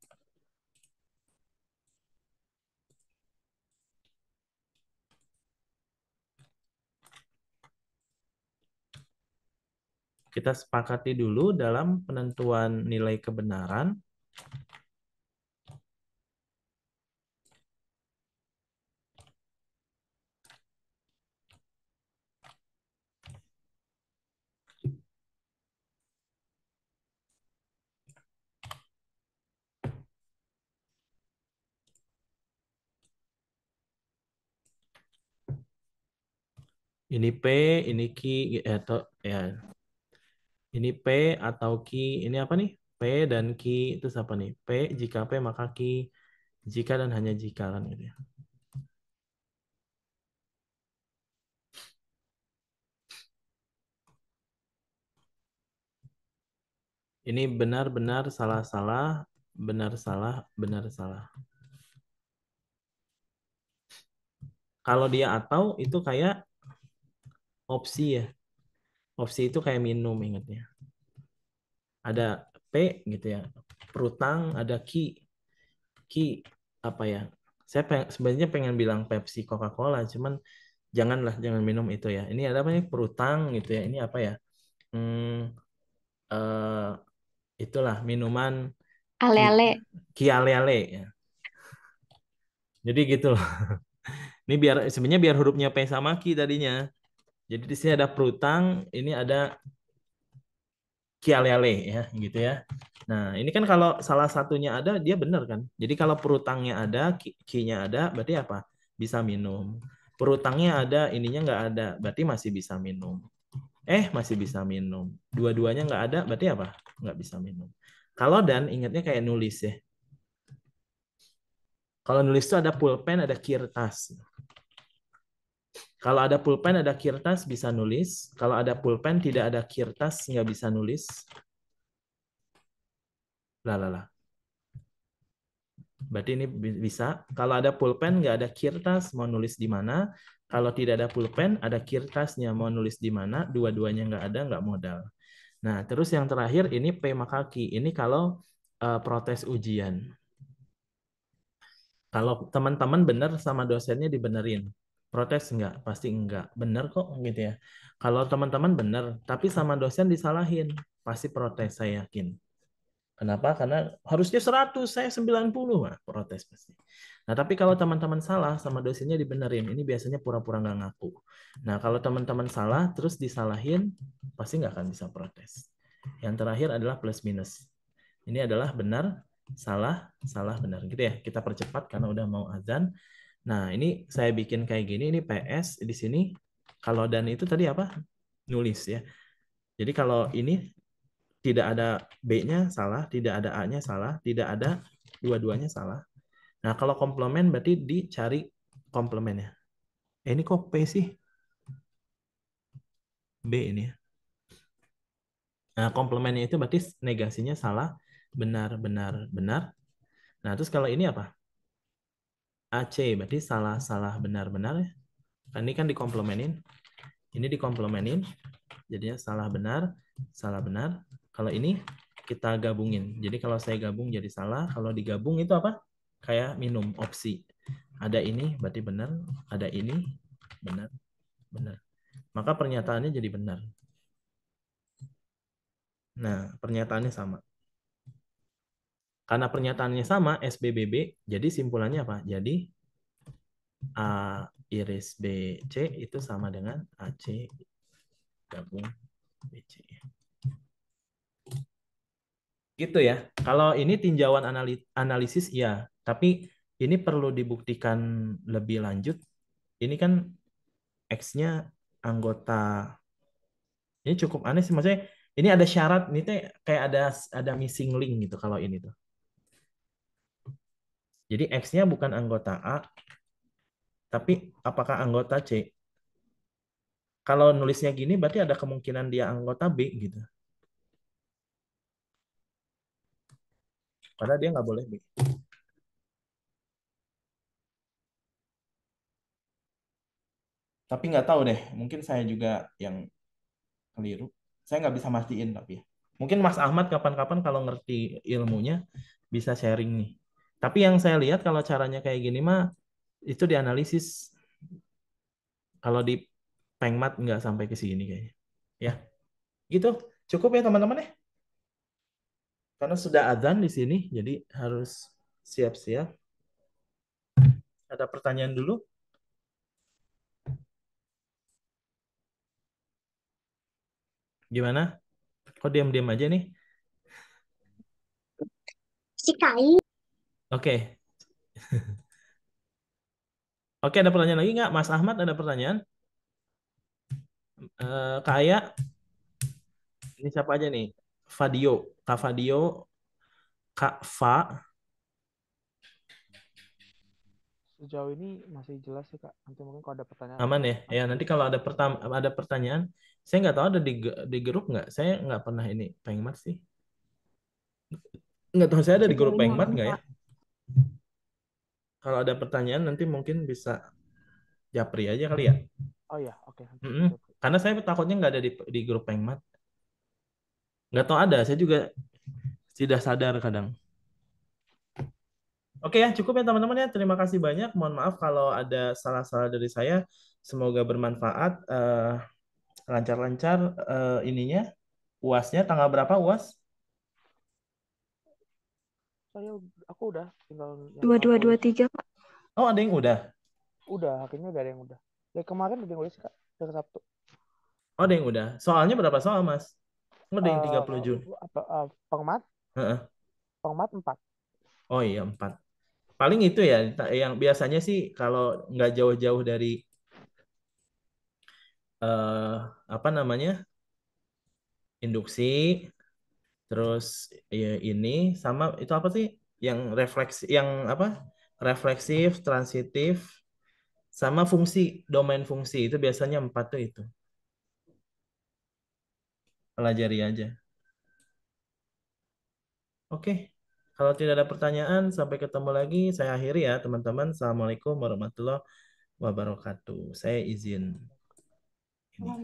Kita sepakati dulu dalam penentuan nilai kebenaran. Ini P, ini Q, atau ya ini P atau Q, ini apa nih? P dan Q itu apa nih? P, jika P maka Q, jika dan hanya jika kan gitu ya. Ini benar-benar salah-salah, benar-salah, benar-salah. Kalau dia atau itu kayak opsi ya. Opsi itu kayak minum ingatnya. Ada P gitu ya. Perutang, ada Q. Q apa ya? Saya sebenarnya pengen bilang Pepsi, Coca-Cola, cuman jangan minum itu ya. Ini ada apa nih? Perutang gitu ya. Ini apa ya? Hmm, eh, itulah minuman Ki, Ale-ale. Ki ale-ale ya. Jadi gitu loh. Ini biar sebenarnya biar hurufnya P sama Ki tadinya. Jadi di sini ada perutang, ini ada Ki ale-ale ya, gitu ya. Nah, ini kan kalau salah satunya ada, dia benar kan? Jadi kalau perutangnya ada, Ki-nya ada, berarti apa? Bisa minum. Perutangnya ada, ininya nggak ada, berarti masih bisa minum. Masih bisa minum. Dua-duanya nggak ada, berarti apa? Nggak bisa minum. Kalau dan, ingatnya kayak nulis ya. Kalau nulis itu ada pulpen, ada kirtas. Kalau ada pulpen, ada kirtas, bisa nulis. Kalau ada pulpen, tidak ada kirtas, nggak bisa nulis. Lah. Berarti ini bisa. Kalau ada pulpen, nggak ada kirtas, mau nulis di mana. Kalau tidak ada pulpen, ada kirtasnya, mau nulis di mana. Dua-duanya nggak ada, nggak modal. Nah, terus yang terakhir ini P maka Q. Ini kalau protes ujian. Kalau teman-teman benar sama dosennya dibenerin. Protes enggak? Pasti enggak. Benar kok gitu ya. Kalau teman-teman benar, tapi sama dosen disalahin, pasti protes saya yakin. Kenapa? Karena harusnya 100, saya 90. Nah, protes pasti. Nah, tapi kalau teman-teman salah sama dosennya dibenerin, ini biasanya pura-pura nggak ngaku. Nah, kalau teman-teman salah terus disalahin, pasti nggak akan bisa protes. Yang terakhir adalah plus minus. Ini adalah benar, salah, salah, benar. Gitu ya. Kita percepat karena udah mau azan. Nah, ini saya bikin kayak gini, ini PS di sini. Kalau dan itu tadi apa? Nulis ya. Jadi kalau ini tidak ada B-nya salah, tidak ada A-nya salah, tidak ada dua-duanya salah. Nah, kalau komplement berarti dicari komplemennya. Ini kok P sih? B ini ya. Nah, komplemennya itu berarti negasinya salah, benar, benar, benar. Nah, terus kalau ini apa? AC berarti salah, salah, benar, benar ya. Ini kan dikomplemenin. Ini dikomplemenin. Jadinya salah, benar, salah, benar. Kalau ini kita gabungin. Jadi kalau saya gabung jadi salah. Kalau digabung itu apa? Kayak minum, opsi. Ada ini berarti benar. Ada ini benar, benar. Maka pernyataannya jadi benar. Nah, pernyataannya sama. Karena pernyataannya sama, SBBB, jadi simpulannya apa? Jadi A iris BC itu sama dengan AC gabung BC. Gitu ya. Kalau ini tinjauan analisis ya, tapi ini perlu dibuktikan lebih lanjut. Ini kan X-nya anggota. Ini cukup aneh sih, maksudnya ini ada syarat, ini teh kayak ada missing link gitu kalau ini tuh. Jadi X-nya bukan anggota A, tapi apakah anggota C? Kalau nulisnya gini berarti ada kemungkinan dia anggota B gitu. Padahal dia nggak boleh B. Tapi nggak tahu deh, mungkin saya juga yang keliru. Saya nggak bisa mastiin tapi ya. Mungkin Mas Ahmad kapan-kapan kalau ngerti ilmunya bisa sharing nih. Tapi yang saya lihat kalau caranya kayak gini mah itu dianalisis. Kalau di Pengmat nggak sampai ke sini kayaknya. Ya, gitu. Cukup ya teman-teman ya. Karena sudah adzan di sini, jadi harus siap-siap. Ada pertanyaan dulu? Gimana? Kok diam-diam aja nih? Oke. Oke, ada pertanyaan lagi nggak? Mas Ahmad ada pertanyaan? Kayak ini siapa aja nih? Fadio, Kak Fadio, Kak Fa, Sejauh ini masih jelas sih Kak. Nanti mungkin kalau ada pertanyaan aman ya? Ya nanti. nanti kalau ada pertanyaan, saya nggak tahu ada di grup nggak? Saya nggak pernah ini Pengmat sih. Nggak tahu saya ada di grup Sejauh ini Pengmat aman, nggak ya? Kak. Kalau ada pertanyaan nanti mungkin bisa japri aja kali ya. Oh ya, oke nanti Mm-mm. kita japri. Karena saya takutnya nggak ada di grup Pengmat. Nggak tahu ada, saya juga tidak sadar kadang. Oke ya, cukup ya teman-teman ya. Terima kasih banyak. Mohon maaf kalau ada salah-salah dari saya. Semoga bermanfaat. Lancar-lancar ininya. UASnya tanggal berapa UAS? Aku udah tinggal yang Dua dua aku dua list. tiga Kak. Oh, ada yang udah. Udah, akhirnya udah ada yang udah. Dari kemarin ada yang udah sih Kak. Dari Sabtu. Oh, ada yang udah. Soalnya berapa soal, Mas? Oh, ada yang 37. Pengmat, Heeh. pengmat 4. Oh iya, 4. Paling itu ya, yang biasanya sih kalau nggak jauh-jauh dari eh apa namanya, induksi, terus ya ini sama itu apa sih, yang refleksi, yang apa, refleksif, transitif, sama fungsi, domain fungsi itu biasanya 4 tuh itu. Pelajari aja. Oke, kalau tidak ada pertanyaan, sampai ketemu lagi. Saya akhiri ya, teman-teman. Assalamualaikum warahmatullahi wabarakatuh. Saya izin ini.